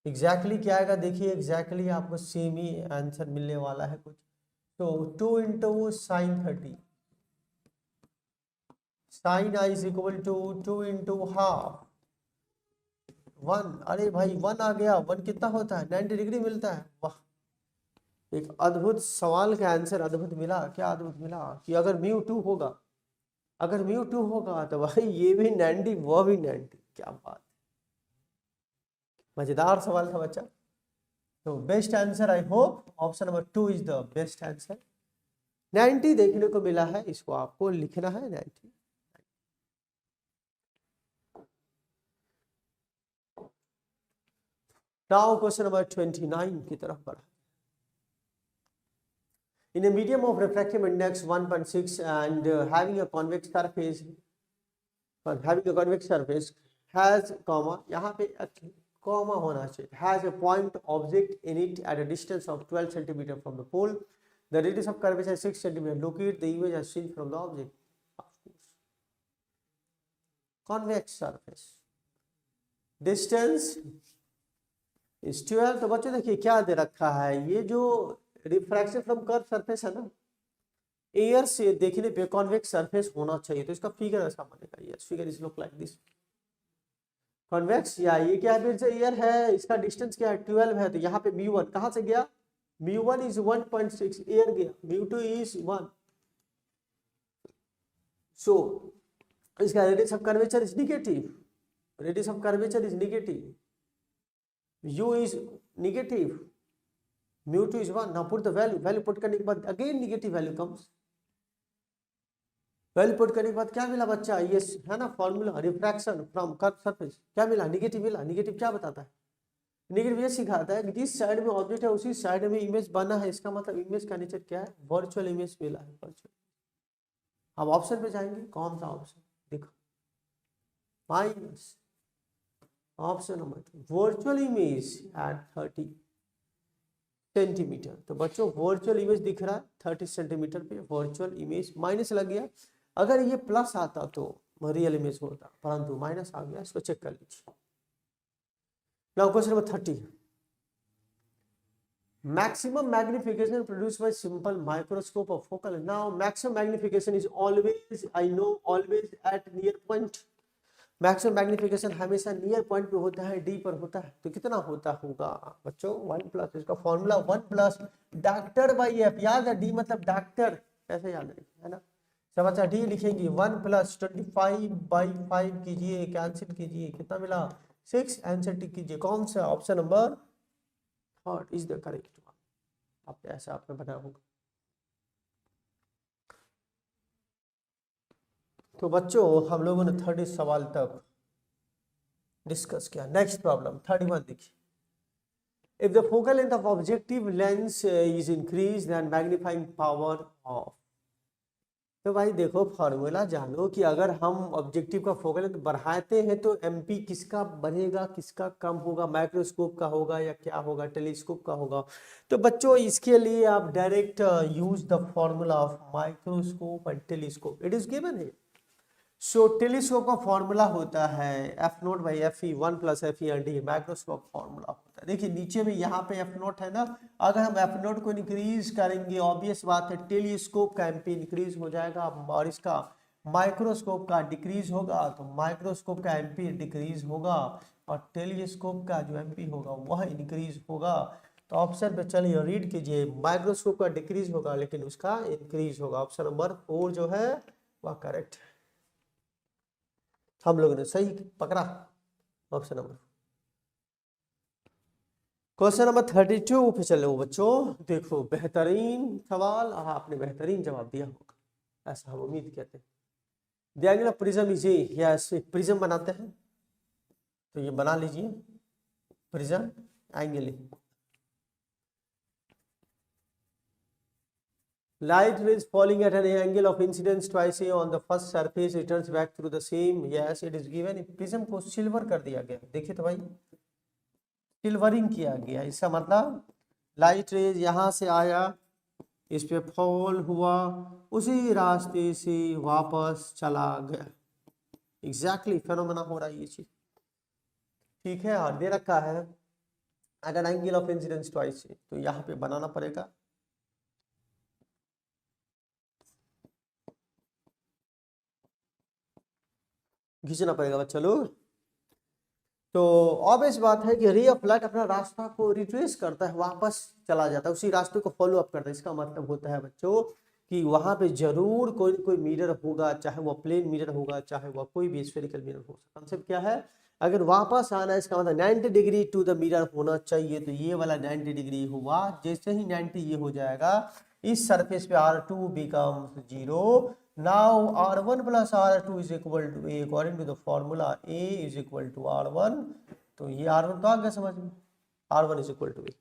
exactly क्या आएगा देखिए, exactly आपको सेम ही आंसर मिलने वाला है कुछ। तो 2 × sin 30, sin i is equal to 2 × half 1, अरे भाई 1 आ गया, 1 कितना होता है 90 डिग्री मिलता है, वाह एक अद्भुत सवाल का आंसर अद्भुत मिला। क्या अद्भुत मिला कि अगर μ2 होगा, अगर μ2 होगा तो भाई ये भी 90 वो भी 90, क्या बात, मजेदार सवाल था बच्चा। तो best answer I hope option number 2 is the best answer. 90 देखने को मिला है, इसको आपको लिखना है 90। नाउ क्वेश्चन नंबर 29 की तरफ बढ़ा। In a medium of refractive index 1.6 and having a convex surface has comma, यहाँ पे comma होना चाहिए, has a point object in it at a distance of 12 centimeter from the pole, the radius of curvature is 6 centimeter, locate the image as seen from the object। convex surface distance is 12। तो बच्चों देखिए क्या दे रखा है, ये जो refraction from curve surface है ना, एयर से देखने पे कॉन्वेक्स सरफेस होना चाहिए, तो इसका फिगर ऐसा बनेगा, yes figure is look like this, convex, या ये क्या है, एयर है, इसका डिस्टेंस क्या है 12 है, तो यहाँ पे μ1 कहाँ से गया, μ1 इज 1.6, एयर गया, μ2 इज 1, सो इसका radius of curvature is negative, radius of curvature is negative, u is negative, μ2 is 1। now put the value put करने के बाद again negative value comes, value put करने के बाद क्या मिला बच्चा, ये है ना formula refraction from curve surface, क्या मिला नेगेटिव मिला। नेगेटिव क्या बताता है, नेगेटिव ये सिखाता है कि जिस साइड में ऑब्जेक्ट है उसी साइड में इमेज बना है, इसका मतलब इमेज का नेचर क्या है, वर्चुअल इमेज मिला है, वर्चुअल। अब ऑप्शन पे जाएंगे, कौन सा ऑप्शन देखो, minus option number 2 virtual image at 30 centimetre. तो बच्चों वर्चुअल इमेज दिख रहा है 30 सेंटीमीटर पे, वर्चुअल इमेज माइनस लग गया, अगर ये प्लस आता तो रियल इमेज होता, परंतु माइनस आ गया, इसको चेक कर लीजिए। Now question number 30, maximum magnification produced by simple microscope of focal length। now maximum magnification is always, I know, always at near point, maximum magnification हमेशा नियर पॉइंट पे होता है, डी पर होता है, तो कितना होता होगा बच्चों 1 प्लस, इसका formula 1 plus doctor by F, याद है डी मतलब डॉक्टर, ऐसे याद है ना। समझा, डी लिखेंगे 1 प्लस 25/5 कीजिए, कैंसिल कीजिए, कितना मिला 6, आंसर टिक कीजिए, कौन सा option number third is the correct one. आप ऐसा आपने बनाया होगा। तो बच्चों हम लोगों ने 30 सवाल तक डिस्कस किया। नेक्स्ट प्रॉब्लम 31 देखिए, if the focal length of objective lens is increase then magnifying power of. तो भाई देखो फॉर्मूला जानो कि अगर हम ऑब्जेक्टिव का फोकल लेंथ बढ़ाते हैं तो एमपी किसका बढ़ेगा किसका कम होगा, माइक्रोस्कोप का होगा या क्या होगा, टेलीस्कोप का होगा। तो बच्चों इसके लिए आप direct use the formula of microscope and telescope, it is given है। सो टेलीस्कोप का फॉर्मूला होता है F note by F E 1 plus F E D, microscope formula होता है। देखिए नीचे में यहाँ पे एफ नोट है ना, अगर हम एफ नोट को इंक्रीज करेंगे ऑब्वियस बात है टेलीस्कोप का एमपी इंक्रीज हो जाएगा और इसका माइक्रोस्कोप का डिक्रीज होगा, तो माइक्रोस्कोप का एमपी डिक्रीज होगा और टेलीस्कोप का जो एमपी होगा वह इंक्रीज होगा। तो ऑप्शन पे चलिए रीड कीजिए, माइक्रोस्कोप का डिक्रीज होगा लेकिन उसका इंक्रीज होगा। ऑप्शन नंबर 4 जो है वह करेक्ट है, हम लोगों ने सही पकड़ा ऑप्शन नंबर। क्वेश्चन नंबर 32 पे चलो बच्चों, देखो बेहतरीन सवाल, आपने बेहतरीन जवाब दिया होगा ऐसा हम उम्मीद करते हैं। The angle of prism is yes, एक प्रिज्म बनाते हैं तो ये बना लीजिए prism angle. Light rays falling at an angle of incidence twice on the first surface returns back through the same, yes it is given। Prism को silver कर दिया गया, देखिए तो भाई सिल्वरिंग किया गया, इसका मतलब लाइट रेज यहाँ से आया, इस पे फॉल हुआ, उसी रास्ते से वापस चला गया। एग्जैक्टली फेनोमेना हो रहा है ये चीज, ठीक है। और दे रखा है at an angle of incidence twice, तो यहाँ पे बनाना पड़ेगा, खींचना पड़ेगा बच्चा लोग। तो ऑब्वियस बात है कि रे ऑफ लाइट अपना रास्ता को रिट्रेस करता है, वापस चला जाता है, उसी रास्ते को फॉलो अप करता है। इसका मतलब होता है बच्चों कि वहां पे जरूर कोई कोई मिरर होगा, चाहे वह प्लेन मिरर होगा चाहे वह कोई भी स्फेरिकल मिरर हो। कंसेप्ट क्या है, अगर वापस आना है इसका मतलब 90 डिग्री टू द मिरर होना चाहिए, तो ये वाला 90 डिग्री हुआ, जैसे ही 90 ये हो जाएगा इस सरफेस पे R2 becomes 0। Now R1 plus R2 is equal to A according to the formula A is equal to R1। तो ये R1 तो आ गया समझ में, R1 is equal to A।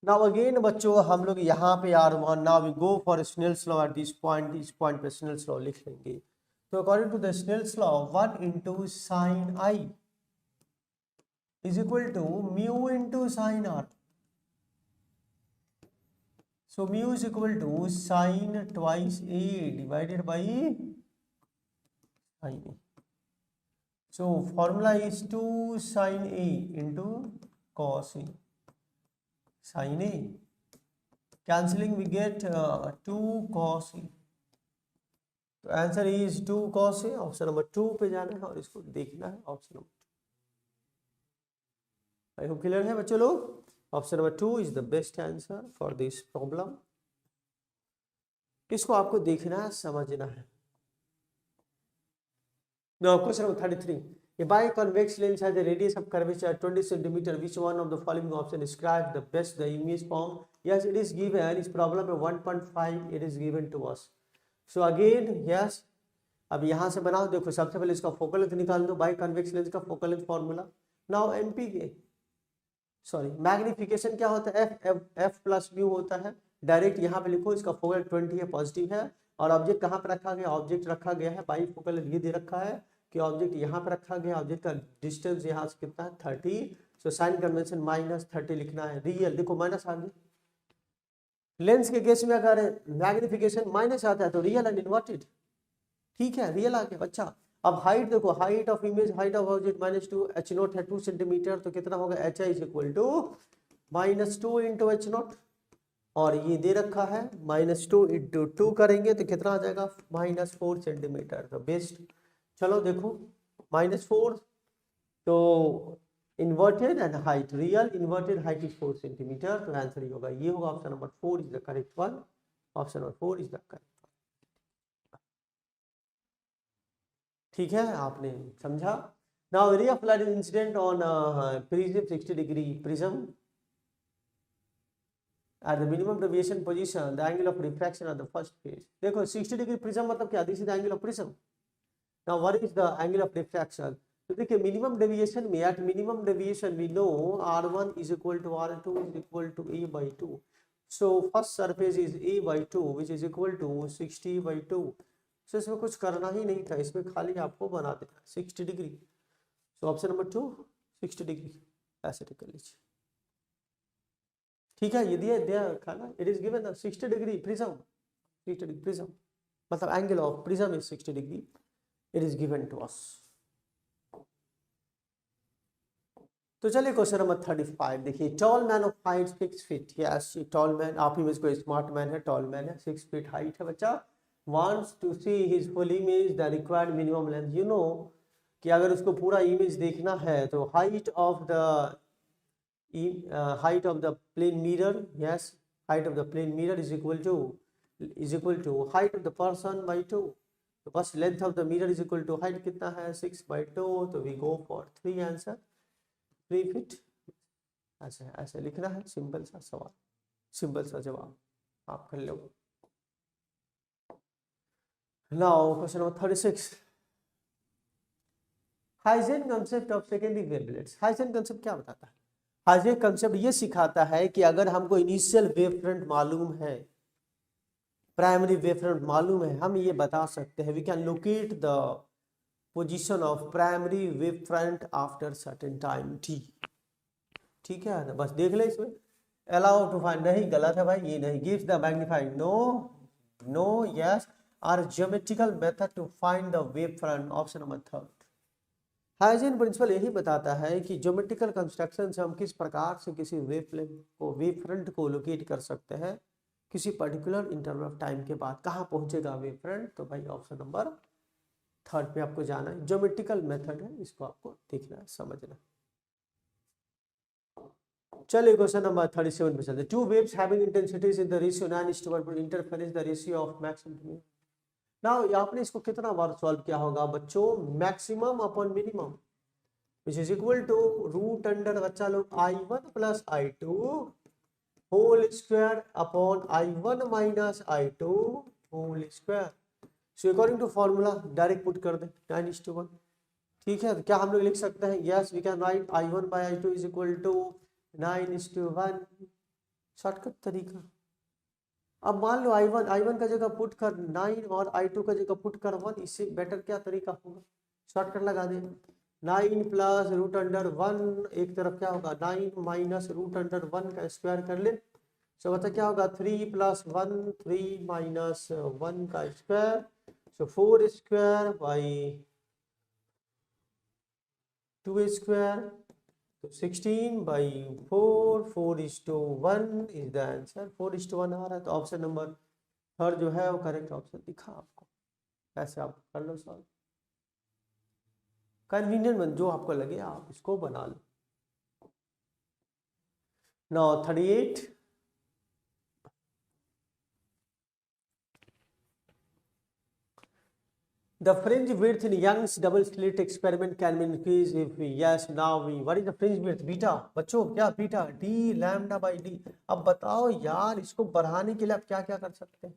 Now again बच्चों हम लोग यहाँ पे R1, now we go for Snell's law at this point, इस पॉइंट पे Snell's law लिख लेंगे। तो according to the Snell's law 1 into sin I is equal to mu into sin R। So mu is equal to sin twice A divided by sin A। So formula is 2 sin A into cos A, sin A, cancelling we get 2 cos A। तो answer is 2 cos A। Option number 2 पे जाना है और इसको देखना है option number 2। I hope clear है बच्चों लोग, option number 2 is the best answer for this problem. इसको आपको देखना है, समझना है। Now question number 33, a biconvex lens has a radius of curvature 20 cm, which one of the following option describes the best the image form? Yes it is given, इस problem में 1.5 it is given to us। So again yes, अब यहाँ से बनाओ, देखो सबसे पहले इसका फोकल लेंथ निकाल दो, बाइकॉन्वेक्स लेंस का focal length formula. Now MP के सॉरी मैग्निफिकेशन क्या होता है, एफ प्लस म्यू होता है, डायरेक्ट यहाँ पे लिखो, इसका फोकल 20 है, पॉजिटिव है, और ऑब्जेक्ट कहाँ पे रखा गया, ऑब्जेक्ट रखा गया है बाई फोकल, ये दे रखा है कि ऑब्जेक्ट यहाँ पे रखा गया, ऑब्जेक्ट का डिस्टेंस यहाँ से कितना है 30। सो साइन कन्वेंशन -30 लिखना है, रियल देखो माइनस आ गया। लेंस के केस में अगर मैग्निफिकेशन माइनस आता है तो रियल एंड इन्वर्टेड, ठीक है रियल आ गया। अच्छा अब हाइट देखो, height of image, height of object -2, h naught है 2 सेंटीमीटर, तो कितना होगा h is equal to -2 into h naught, और ये दे रखा है -2 इंटू 2 करेंगे तो कितना आ जाएगा -4 सेंटीमीटर। तो बेस्ट, चलो देखो -4, तो inverted and height, real inverted height is 4 centimetre, तो आंसर ये होगा, ये होगा option number 4 is the correct one, option number 4 is the correct. ठीक है, आपने समझा। Now ray of light incident on prism 60 degree prism at the minimum deviation position, the angle of refraction at the first phase. देखो 60 degree prism मतलब क्या, this is the angle of prism. Now what is the angle of refraction? तो देखिए minimum deviation में, at minimum deviation we know r1 is equal to r2 is equal to a by 2, so first surface is a by 2 which is equal to 60 by 2, so इसमें कुछ करना ही नहीं था, इसमें खाली आपको बना देना 60 degree, so option number 2 60 degree ऐसे कर लीजिए। ठीक है, ये दिया खाना, it is given 60 degree prism, 60 degree prism मतलब angle of prism is 60 degree, it is given to us. तो चलिए क्वेश्चन नंबर 35 देखिए, tall man of height 6 feet, yes tall man, आप ही में इसको स्मार्ट मैन है, टॉल मैन है, 6 फीट हाइट है बच्चा, wants to see his full image the required minimum length. You know कि अगर उसको पूरा इमेज देखना है तो height of the plane mirror, yes height of the plane mirror is equal to height of the person by 2, तो बस length of the mirror is equal to height कितना है 6 by 2, तो we go for 3 answer 3 feet. ऐसे लिखना है, simple सा सवाल, सिंपल सा जवाब आप कर लो। Now question number 36, Huygens concept of secondary wavelets. Huygens concept क्या बताता है? हाइजेन कंसेप्ट ये सिखाता है कि अगर हमको इनिशियल वेव फ्रंट मालूम है, प्राइमरी वेव फ्रंट मालूम है, हम ये बता सकते हैं, we can locate the position of primary wave front after certain time t। ठीक है ना, बस देख ले इसमें, अलाउ टू फाइंड, नहीं गलत है भाई, ये नहीं, gives the magnifying, no yes, are geometrical method to find the wave front, option number 3। Huygens principle यही बताता है कि ज्योमेट्रिकल कंस्ट्रक्शन से हम किस प्रकार से किसी वेव फ्रंट को लोकेट कर सकते हैं किसी पर्टिकुलर इंटरवल ऑफ टाइम के बाद, कहाँ पहुंचेगा वेव फ्रंट, तो भाई ऑप्शन नंबर 3 पे आपको जाना है, ज्योमेट्रिकल मेथड है, इसको आपको देखना है, समझना। चलिए क्वेश्चन नंबर 37 पे चलते हैं, two waves having intensities in the ratio 9:1 पर interference the ratio of maximum. Now आपने इसको कितना बार सॉल्व किया होगा बच्चों, maximum upon minimum which is equal to root under बच्चा लोग I1 plus I2 whole square upon I1 minus I2 whole square. So according to formula direct put कर दे 9:1। ठीक है, तो क्या हम लोग लिख सकते हैं, yes we can write I1 by I2 is equal to 9:1, shortcut तरीका। अब मान लो I1 का जगह पुट कर 9 और I2 का जगह पुट कर 1, इससे बेटर क्या तरीका होगा, शॉर्टकट लगा देना, 9 प्लस रूट अंडर 1, एक तरफ क्या होगा 9 माइनस रूट अंडर 1 का स्क्वायर कर ले, सो बता क्या होगा 3 प्लस 1 3 माइनस 1 का square, so 4 square by 2 square, तो 16 by 4, 4:1 इज द आंसर, 4:1 आ रहा है, तो ऑप्शन नंबर 3 जो है वो करेक्ट ऑप्शन दिखा आपको। ऐसे आप कर लो सॉल्व, कन्वीनियंट जो आपको लगे आप इसको बना लो। Now 38, the fringe width in Young's double slit experiment can be increased if yes, now we, what is the fringe width, beta बच्चों, क्या beta, d lambda by d। अब बताओ यार इसको बढ़ाने के लिए आप क्या क्या कर सकते हैं,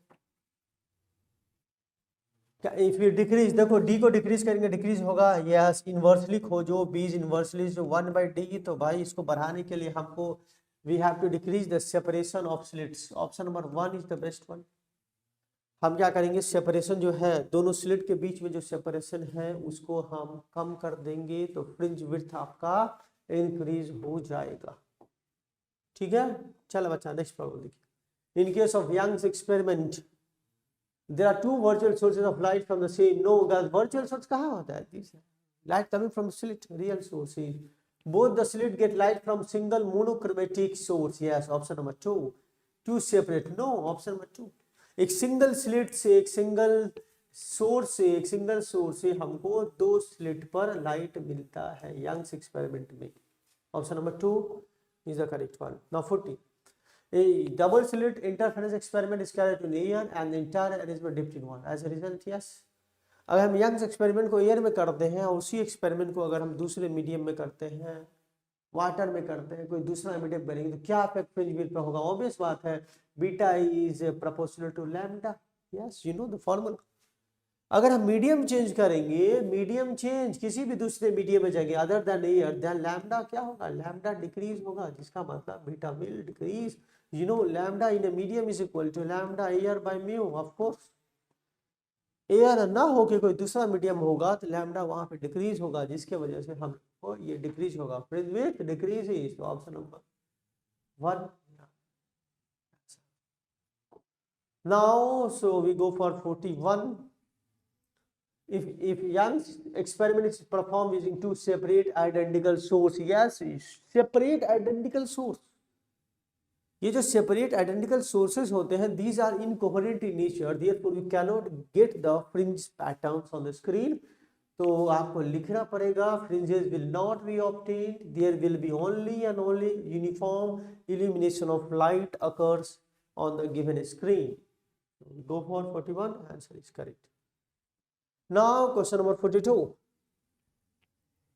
क्या इफ यू डिक्रीज, देखो d को डिक्रीज करेंगे डिक्रीज होगा, यस इनवर्सली खोजो, b इज इनवर्सली जो 1/d, तो भाई इसको बढ़ाने के लिए हमको we have to decrease the separation of slits, option number 1 is the best one. हम क्या करेंगे, सेपरेशन जो है दोनों स्लिट के बीच में जो सेपरेशन है उसको हम कम कर देंगे, तो फ्रिंज विड्थ आपका इंक्रीज हो जाएगा। ठीक है, चलो बच्चा नेक्स्ट प्रॉब्लम देखिए, in case of Young's experiment there are 2 virtual sources of light from the same, no guys virtual source कहाँ होता है, this light coming from slit, real source is both the slit get light from single monochromatic source, yes option number 2 separate, no option number 2, एक single slit से एक single source से, एक single source से हमको 2 स्लिट पर light मिलता है यंग्स एक्सपेरिमेंट में। Option number 2 is the correct one. Now 40, a double slit interference experiment is carried in air and the entire arrangement dipped in water as a result, yes। अगर हम Young's experiment को air में करते हैं और उसी experiment को अगर हम दूसरे मीडियम में करते हैं, वाटर में करते हैं, कोई दूसरा मीडियम करेंगे तो क्या इफेक्ट फ्रिंज विल पे होगा? ऑब्वियस बात है, beta is proportional to lambda. Yes, you know the formula. अगर हम मीडियम चेंज करेंगे, मीडियम चेंज किसी भी दूसरे मीडियम में जाएंगे other than air, then lambda क्या होगा? लैम्डा डिक्रीज होगा, जिसका मतलब beta will decrease. You know lambda in a medium is equal to lambda air by mu. Of course air ना होके कोई दूसरा मीडियम होगा तो लैम्डा वहां पे डिक्रीज होगा, जिसके वजह से हमको ये डिक्रीज होगा। Fringe width decrease is option number 1। Now so we go for 41। If Young's experiment is performed using 2 separate identical source, yes, separate identical source, ये जो separate identical sources होते हैं, these are incoherent in nature, therefore you cannot get the fringe patterns on the screen। तो आपको लिखना पड़ेगा fringes will not be obtained, there will be only and only uniform illumination of light occurs on the given screen। Go for 41, answer is correct। Now question number 42.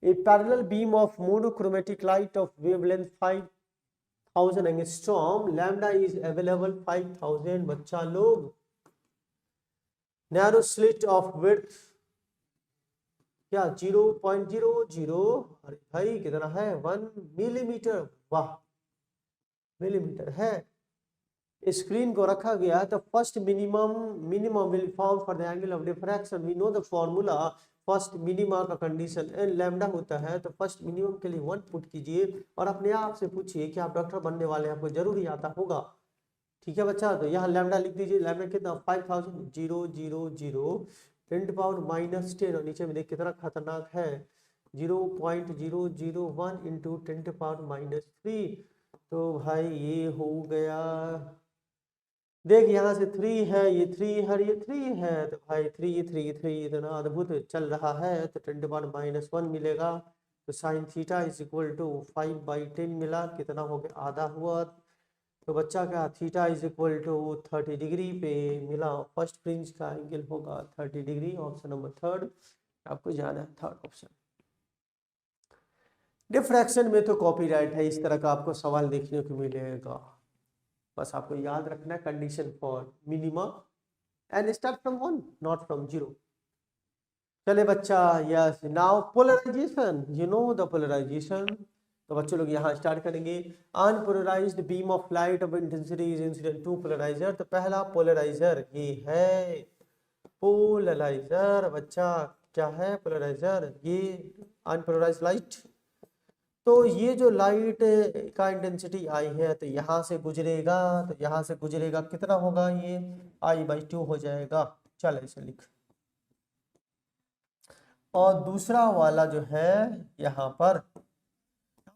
A parallel beam of monochromatic light of wavelength 5000 angstrom, lambda is available 5000। बच्चा लोग, narrow slit of width क्या 0.00, अरे भाई कितना है 1 millimetre. वाह, millimetre है। Screen को रखा गया तो first minimum will form for the angle of diffraction. We know the formula, first minima का कंडीशन एन लैम्डा होता है, तो फर्स्ट मिनिमम के लिए 1 पुट कीजिए और अपने आप से पूछिए कि आप डॉक्टर बनने वाले हैं, आपको जरूर ही आता होगा। ठीक है बच्चा, तो यहाँ लैम्डा लिख दीजिए। लैम्डा कितना 5000 000 10⁻⁻10 और नीचे में देख कितना खतरनाक है 0.001 इंटू 10⁻⁻3। तो भाई ये हो गया, देख यहाँ से 3 है, ये 3 है, ये 3 है, तो भाई 3 इतना अद्भुत चल रहा है, तो 10⁻⁻1 मिलेगा। तो sine theta is equal to 5/10 मिला, कितना हो गया आधा हुआ। तो बच्चा का theta is equal to 30 degree पे मिला। फर्स्ट फ्रिंज का एंगल होगा 30 डिग्री। ऑप्शन नंबर 3 आपको जाना है, 3rd ऑप्शन। डिफ्रैक्शन में तो कॉपीराइट है, इस तरह का आपको सवाल देखने को मिलेगा। बस आपको याद रखना है condition for minima and start from 1 not from 0। चले बच्चा, yes. Now polarisation, you know the polarisation. तो बच्चों लोग यहाँ स्टार्ट करेंगे। Unpolarised beam of light of intensity is incident to polariser. तो पहला पोलराइजर ये है, पोलराइजर बच्चा क्या है? पोलराइजर, ये अनपोलराइज्ड लाइट। तो ये जो लाइट का इंटेंसिटी आई है तो यहाँ से गुजरेगा, तो यहाँ से गुजरेगा कितना होगा? ये I/2 हो जाएगा। चल इसे लिख। और दूसरा वाला जो है यहाँ पर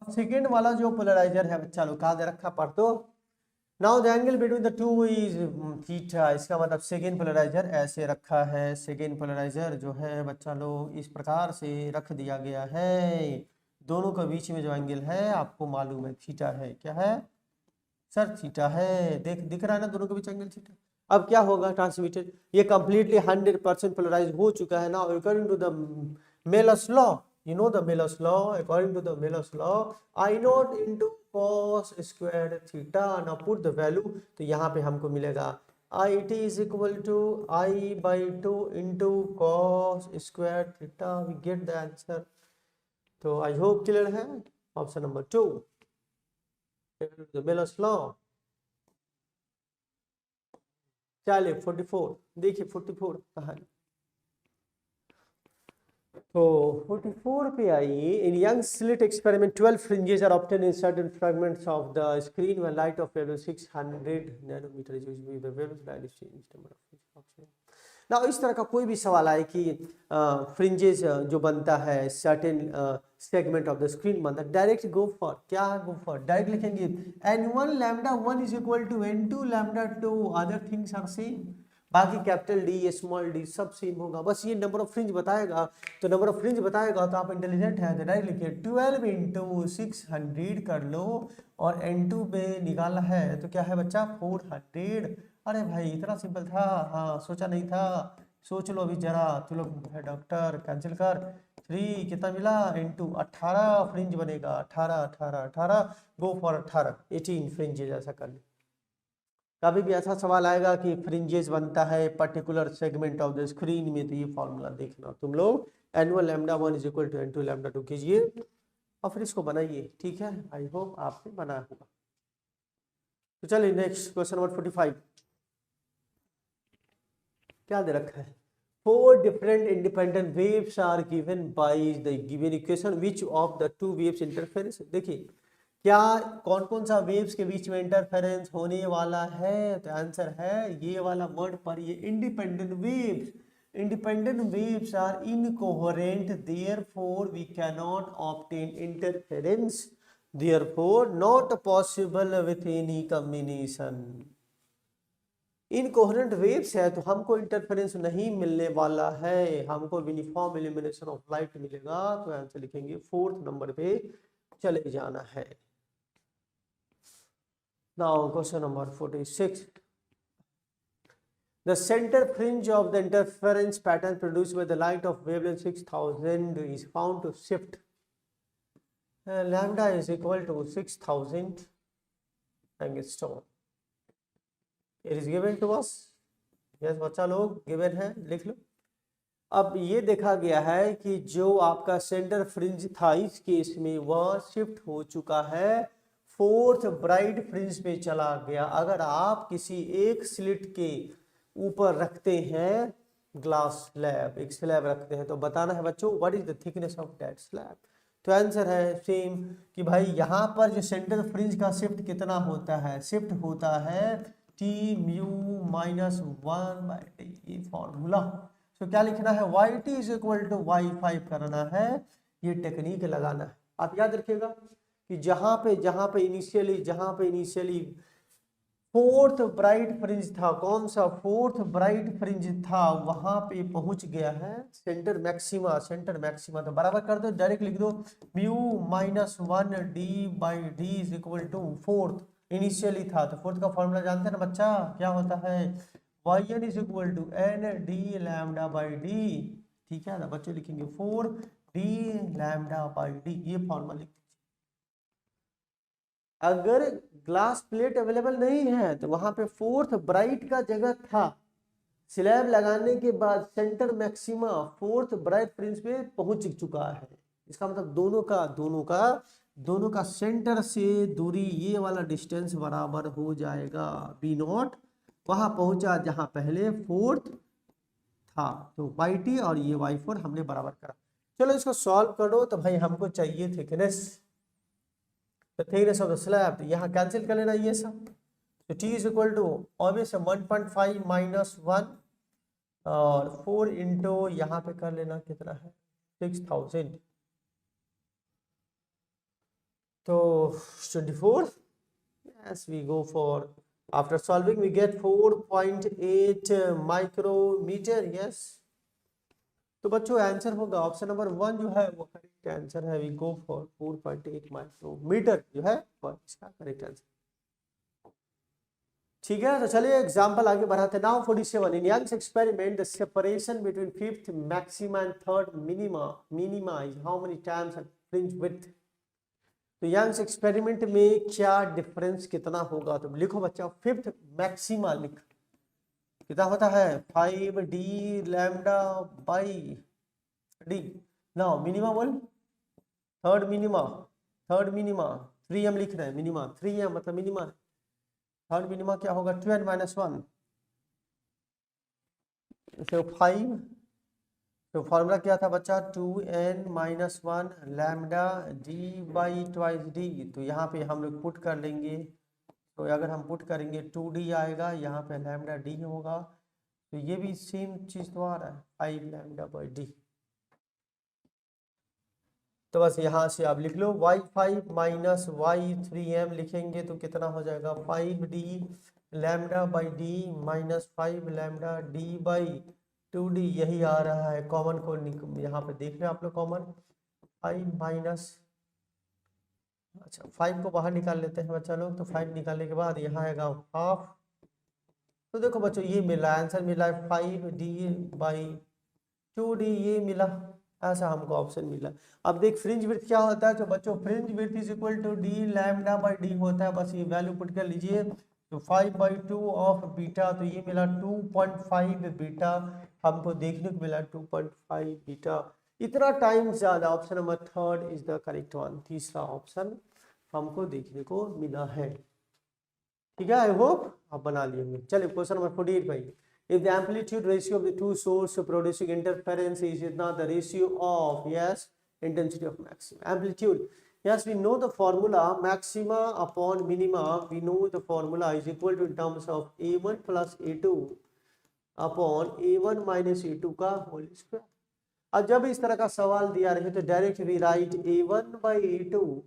सेकेंड वाला जो पोलराइजर है बच्चा लोग कहा दे रखा पर, तो now the angle between the two is theta. इसका मतलब सेकेंड पोलराइजर ऐसे रखा है। सेकेंड पोलराइजर जो है बच्चा लोग इस प्रकार से रख दिया गया है। दोनों के बीच में जो एंगल है आपको मालूम है थीटा है। क्या है सर? थीटा है। दिख रहा है ना दोनों के बीच एंगल थीटा। अब क्या होगा? ट्रांसमिटेड ये कंप्लीटली 100% पोलराइज हो चुका है ना। According to the Malus law, you know the Miller's law, according to the Miller's law, I0 into cos squared theta। now put the value, तो यहाँ पे हमको मिलेगा IT is equal to I/2 into cos squared theta। we get the answer। तो I hope clear है। Option number 2 the Miller's law। चलिए 44 देखिए, 44 कहाँ है? तो 44 पे आइए। In Young slit experiment 12 fringes are obtained in certain fragments of the screen when light of wavelength 600 nanometre is used with the wavelength light is changed. Now इस तरह का कोई भी सवाल आए कि फ्रिंजेस जो बनता है certain segment of the screen बनता है, डायरेक्ट गो फॉर क्या? गो फॉर डायरेक्ट लिखेंगे n1 lambda 1 is equal to n2 lambda 2 other things are same. बाकी कैपिटल डी स्मॉल डी सब सेम होगा, बस ये नंबर ऑफ फ्रिंज बताएगा। तो नंबर ऑफ फ्रिंज बताएगा तो आप इंटेलिजेंट है तो डायरेक्ट लिखिए 12 इंटू 600 कर लो, और N2 पे निकाला है तो क्या है बच्चा 400। अरे भाई इतना सिंपल था, हाँ सोचा नहीं था, सोच लो अभी जरा, तू लोग है डॉक्टर, कैंसिल कर। 3 कितना मिला इंटू 18 फ्रिंज बनेगा, 18 18 18, गो फॉर 18 18 फ्रिंजेज ऐसा कर ले। कभी भी ऐसा सवाल आएगा कि फ्रिंजेस बनता है particular segment of the screen में, तो ये फॉर्मूला देखना तुम लोग, एनुअल lambda 1 is equal to N2 lambda 2 कीजिए और फिर इसको बनाइए, ठीक है। आई होप आपने बनाया होगा। तो चलिए नेक्स्ट क्वेश्चन नंबर 45 क्या दे रखा है, 4 different independent waves are given by the given equation, which of the 2 waves interference। देखिए क्या कौन कौन सा वेव्स के बीच में इंटरफेरेंस होने वाला है, तो आंसर है ये वाला वर्ड पर, ये independent waves. Independent waves are incoherent, therefore we can not obtain interference, therefore not possible with any combination. Incoherent waves है तो हमको इंटरफेरेंस नहीं मिलने वाला है, हमको यूनिफॉर्म इल्यूमिनेशन ऑफ लाइट मिलेगा। तो आंसर लिखेंगे 4th नंबर पे चले जाना है। Now question number 46. The center fringe of the interference pattern produced by the light of wavelength 6000 is found to shift. Lambda is equal to 6000 angstrom. It is given to us. Yes बच्चा लोग given है, लिख लो। अब ये देखा गया है कि जो आपका सेंटर फ्रिंज था इस केस में वह शिफ्ट हो चुका है, 4th ब्राइट फ्रिंज पे चला गया। अगर आप किसी एक स्लिट के ऊपर रखते हैं ग्लास स्लैब, एक स्लैब रखते हैं, तो बताना है बच्चों what is the thickness of that slab. तो आंसर है सेम कि भाई यहाँ पर जो सेंटर फ्रिंज का शिफ्ट कितना होता है, शिफ्ट होता है T म्यू -1/T, ये फॉर्मूला। तो क्या लिखना है, YT is equal to Y5 करना है, ये टेक्निक लगाना है। आप याद रखिएगा कि जहां पे इनिशियली 4th ब्राइट फ्रिंज था, कौन सा 4th ब्राइट फ्रिंज था, वहां पे पहुंच गया है सेंटर मैक्सिमा। तो बराबर कर दो, डायरेक्ट लिख दो mu -1D/D is equal to 4th initially था, तो 4th का फॉर्मूला जानते हैं ना बच्चा, क्या होता है yn is equal to ND λ/D। ठीक है ना बच्चों, लिखेंगे 4D λ/D, ये फॉर्मूला लिख। अगर ग्लास प्लेट अवेलेबल नहीं है तो वहां पे 4th ब्राइट का जगह था, स्लैब लगाने के बाद centre maxima 4th bright fringe पे पहुंच चुका है। इसका मतलब दोनों का सेंटर से दूरी, ये वाला डिस्टेंस बराबर हो जाएगा B0, वहां पहुंचा जहां पहले 4th था, तो YT और ये Y4 हमने बराबर करा। चलो इसको सॉल्व करो। तो भाई हमको चाहिए thickness, thickness of the slab, तो यहाँ कैंसिल कर लेना ये सब। तो T is equal to obvious 1.5 -1 और 4 इंटू यहाँ पे कर लेना कितना है 6000, तो 24। yes we go for, after solving we get 4.8 micrometre. yes तो बच्चों आंसर होगा ऑप्शन नंबर 1 जो है वो करेक्ट आंसर है। वी गो फॉर 4.8 माइक्रोमीटर जो है वो इसका करेक्ट आंसर। ठीक है, तो चलिए एग्जांपल आगे बढ़ाते हैं। Now 47 in Young's experiment the separation between 5th maxima and 3rd minima is how many times fringe width. तो यंग्स एक्सपेरिमेंट में क्या डिफरेंस कितना होगा, तो लिखो बच्चा 5th मैक्सिमा लिख कितना होता है 5D λ/D। नाउ मिनिमा बोल, थर्ड मिनिमा 3m लिख रहे हैं, मिनिमा 3m मतलब मिनिमा, थर्ड मिनिमा क्या होगा 2n - 1 तो 5। तो फॉर्मूला क्या था बच्चा 2n - 1 λD/2D। तो यहाँ पे हम लोग पुट कर लेंगे, तो अगर हम पुट करेंगे 2D आएगा, यहाँ पे λD होगा, तो ये भी सेम चीज तो आ रहा है 5 λ/D। तो बस यहाँ से आप लिख लो Y5 - Y3m लिखेंगे तो कितना हो जाएगा 5D lambda by D minus 5 lambda D by 2d, यही आ रहा है। कॉमन को यहाँ पे देख रहे हैं आप लोग, कॉमन 5 माइनस, अच्छा 5 को बाहर निकाल लेते हैं बच्चा लोग। तो 5 निकालने के बाद यहाँ आएगा हाफ। तो देखो बच्चों ये मिला, आंसर मिला है 5d/2d, ये मिला, ऐसा हमको ऑप्शन मिला। अब देख फ्रिंज विड्थ क्या होता है, तो बच्चों fringe width is equal to D lambda by D होता है, बस ये वैल्यू पुट कर लीजिए। तो 5/2 ऑफ बीटा, तो ये मिला 2.5 बीटा, हमको देखने को मिला 2.5 बीटा। इतना टाइम ज्यादा, option number third is the correct one, तीसरा ऑप्शन हमको देखने को मिला है। ठीक है, आई होप आप बना लिए होंगे। चलिए क्वेश्चन नंबर 48 भाई, if the amplitude ratio of the two source producing interference is not the ratio of, yes, intensity of maximum amplitude, yes, we know the formula maxima upon minima, we know the formula is equal to in terms of a1 plus a2 upon a1 minus a2 का whole square. अब जब इस तरह का सवाल दिया रहे तो direct we write a1 by a2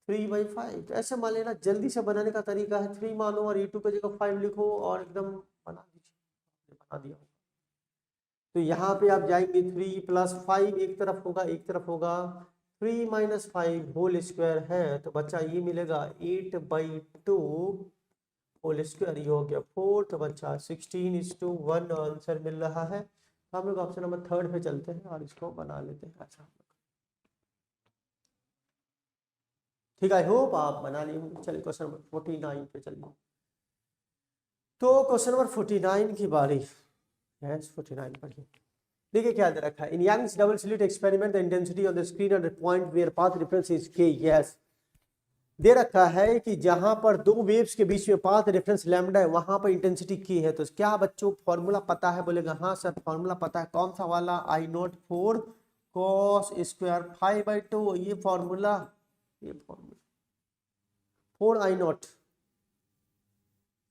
3/5। ऐसे मान लेना, जल्दी से बनाने का तरीका है 3 मानो और a2 की जगह 5 लिखो और एकदम बना दीजिए, बना दिया। तो यहाँ पे आप जाएंगे 3 + 5 एक तरफ होगा, एक तरफ होगा 3 - 5 होल स्क्वायर है, तो बच्चा ये मिलेगा 8/2 होल स्क्वायर, ये हो गया 4। तो बच्चा 16:1 आंसर मिल रहा है। हम लोग ऑप्शन नंबर थर्ड पे चलते हैं और इसको बना लेते हैं। अच्छा ठीक है, आई होप आप बना लिए होंगे। चलिए क्वेश्चन नंबर 49 पे चलिए। तो क्वेश्चन नंबर 49 की बारी, यस 49 पढ़िए। देखिए क्या दे रखा है, in Young's double slit experiment the intensity on the screen at point where path difference is K. Yes, दे रखा है कि जहां पर दो वेव्स के बीच में पाथ डिफरेंस लैम्डा है वहां पर इंटेंसिटी की है। तो क्या बच्चों फॉर्मूला पता है? बोलेगा हाँ सर फॉर्मूला पता है। कौन सा वाला? I0 4 cos स्क्वायर 5/2, ये फॉर्मूला, ये फॉर्मूला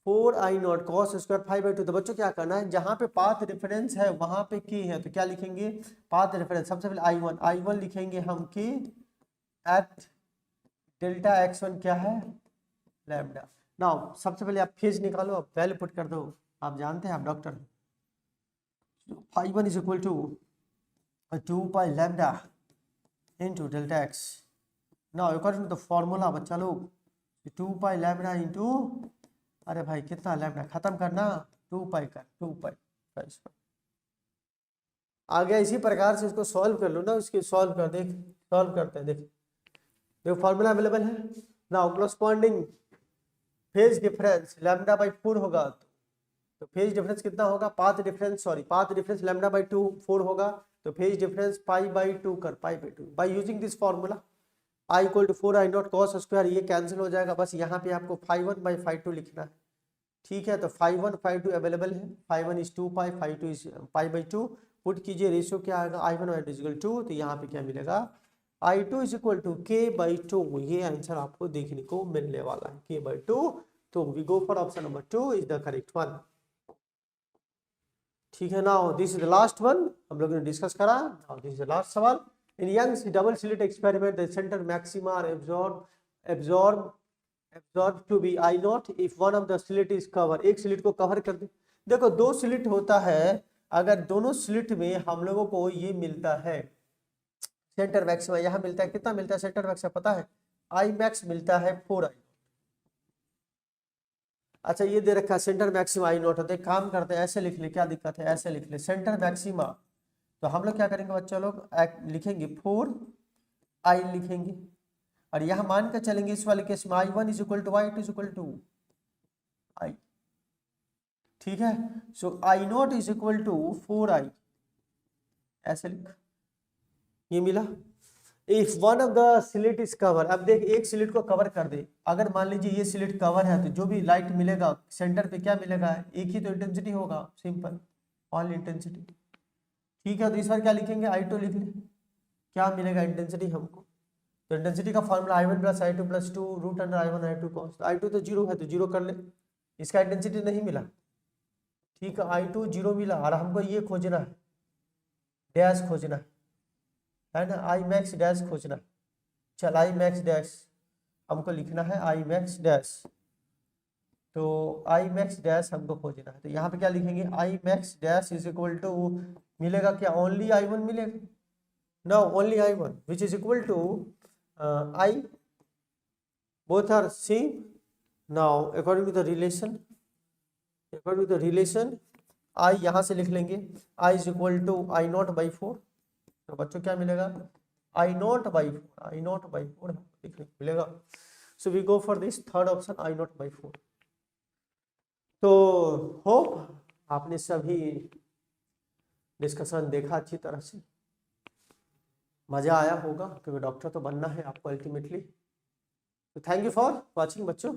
4I0 cos स्क्वायर 5/2। तो बच्चों क्या करना है, जहां पे पाथ डिफरेंस है वहां पे की है, तो क्या लिखेंगे पाथ डिफरेंस। सबसे पहले I1 लिखेंगे हम की एट डेल्टा x1 क्या है लैम्डा। नाउ सबसे पहले आप फेज निकालो, आप वैल्यू पुट कर दो, आप जानते हैं आप doctor. 5/1 = 2 pi lambda into delta x। Now according to the formula बच्चा लोग 2 पाई लैम्डा इंटू, अरे भाई कितना लैम्डा, खत्म करना 2 पाई कर 2 पाई आ गया। इसी प्रकार से इसको सॉल्व कर लो ना, इसकी सॉल्व कर देख, सॉल्व करते हैं। देखो फॉर्मूला अवेलेबल है। नाउ करस्पॉन्डिंग फेज डिफरेंस λ/4 होगा, तो फेज डिफरेंस कितना होगा, पाथ डिफरेंस λ/2 4 होगा, तो फेज डिफरेंस π/2 कर π/2 by using this formula. I = 4I0 cos square, ये कैंसिल हो जाएगा, बस यहाँ पे आपको 5/1/2 लिखना है। ठीक है, तो 5/1/2 अवेलेबल है। 5/1 = 2 पाई, 5/2 = π/2। पुट कीजिए, रेशियो क्या आएगा I1/2 = 2, तो यहाँ पे क्या मिलेगा I2 = k/2। ये आंसर आपको देखने को मिलने वाला है k/2। तो we go for option number 2 is the correct one. ठीक है, now this is the last one हम लोगों ने डिस्कस करा। Now this is the last सवाल। In Young's double slit experiment, the center maxima are absorbed to be I0 if one of the slit is covered। एक slit को cover कर दे। देखो दो स्लिट होता है, अगर दोनों स्लिट में हम लोगों को ये मिलता है सेंटर मैक्सिमा, यहाँ मिलता है कितना मिलता है सेंटर मैक्सिमा पता है, आई मैक्स मिलता है 4I। अच्छा ये दे रखा है सेंटर मैक्सिमा I0 होता है, काम करते हैं ऐसे लिख ले, क्या दिक्कत है, ऐसे लिख ले सेंटर मैक्सिमा। तो हम लोग क्या करेंगे बच्चों लोग, लिखेंगे 4I लिखेंगे, और यहां मान कर चलेंगे इस वाले केस में I1 = I2 = I। ठीक है, सो I0 = 4I, ऐसे लिख, ये मिला। If one of the slit is cover, अब देख एक स्लिट को कवर कर दे, अगर मान लीजिए ये स्लिट कवर है तो जो भी लाइट मिलेगा सेंटर पे क्या मिलेगा, एक ही तो इंटेंसिटी होगा, सिंपल ऑल इंटेंसिटी। ठीक है, तो इस बार क्या लिखेंगे I2 लिख ले, क्या मिलेगा इंटेंसिटी हमको। तो इंटेंसिटी का formula I1 + I2 + 2 √I1 I2 cos। I2 तो 0 है तो 0 कर ले, इसका इंटेंसिटी नहीं मिला। ठीक है, I2 0 मिला, और हमको ये खोजना है, डैश खोजना है ना, I max डैश खोजना है। चल I max डैश हमको लिखना है I max डैश। तो आई मैक्स डैश हमको खोजना है, तो यहाँ पे क्या लिखेंगे, I max dash is equal to, मिलेगा क्या, ओनली आई वन मिलेगा, no only I one which is equal to I, both are same. Now according to the relation I यहाँ से लिख लेंगे I is equal to I not by 4, तो बच्चों क्या मिलेगा, I नॉट बाई 4 लिखने को मिलेगा। So we go for this third option I not by 4। तो होप आपने सभी डिस्कशन देखा अच्छी तरह से, मजा आया होगा, क्योंकि डॉक्टर तो बनना है आपको अल्टीमेटली। तो थैंक यू फॉर वॉचिंग बच्चों।